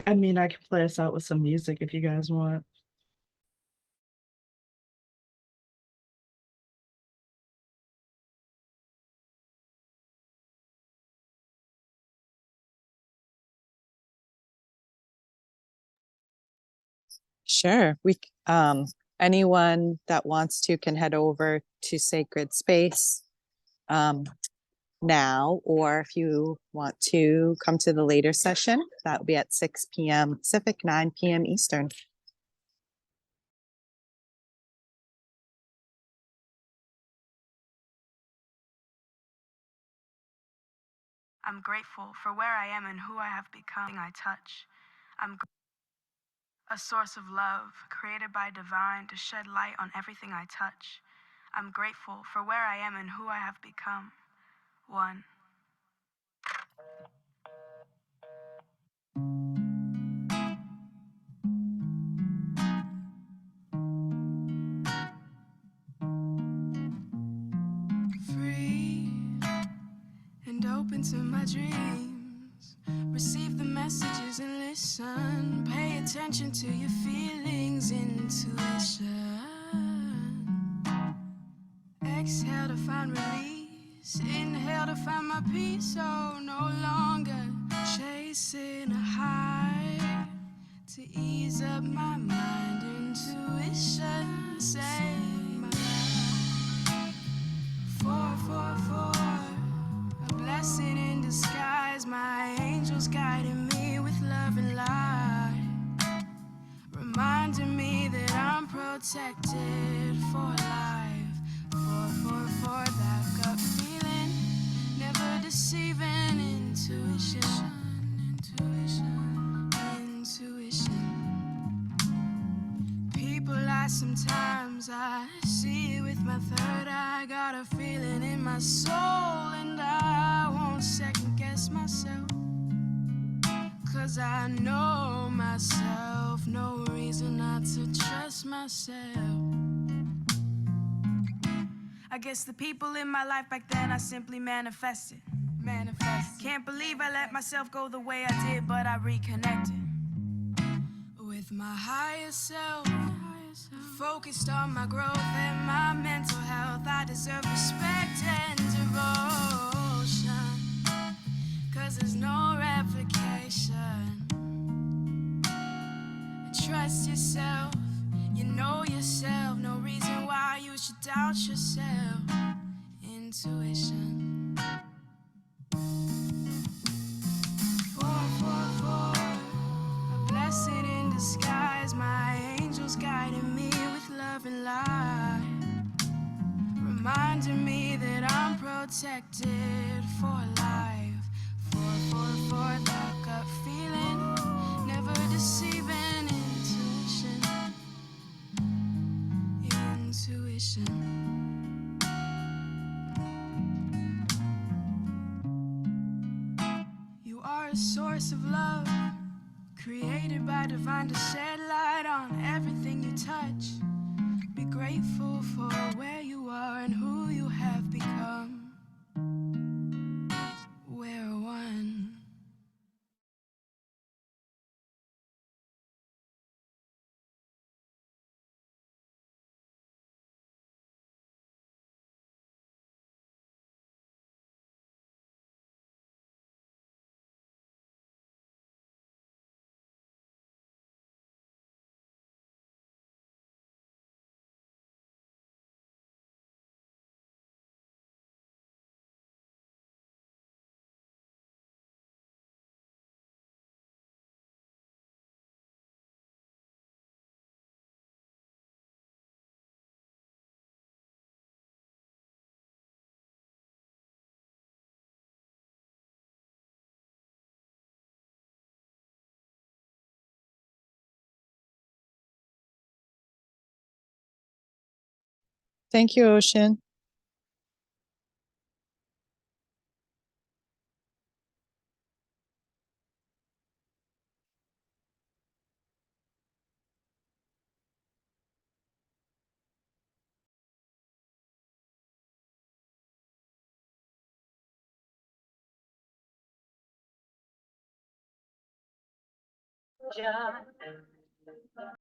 I mean, I can play us out with some music if you guys want. Sure. Anyone that wants to can head over to Sacred Space now, or if you want to come to the later session, that will be at 6 p.m. Pacific, 9 p.m. Eastern. I'm grateful for where I am and who I have become. I touch. I'm a source of love created by divine to shed light on everything I touch. I'm grateful for where I am and who I have become. 1. into my dreams. Receive the messages and listen. Pay attention to your feelings, intuition. Exhale to find release. Inhale to find my peace. So no longer chasing a high. To ease up my mind, intuition save my life. 444, a blessing in disguise. My angels guiding me with love and light, reminding me that I'm protected for life. 444, that gut feeling, never deceiving. Intuition, intuition, intuition. People lie sometimes, I see it with my third eye. Got a feeling in my soul, and I won't second guess myself. 'Cause I know myself, no reason not to trust myself. I guess the people in my life back then, I simply manifested. Can't believe I let myself go the way I did, but I reconnected with my higher self. Focused on my growth and my mental health. I deserve respect and devotion, 'cause there's no replication. Trust yourself, you know yourself. No reason why you should doubt yourself. Intuition. 444, a blessing in disguise. My angels guiding me with love and light, reminding me that I'm protected for life. 444, that gut feeling, never deceiving. Intuition, intuition. You are a source of love, created by divine to shed light on everything you touch. Be grateful for where you are and who you have become. We're one. Thank you, Ocean.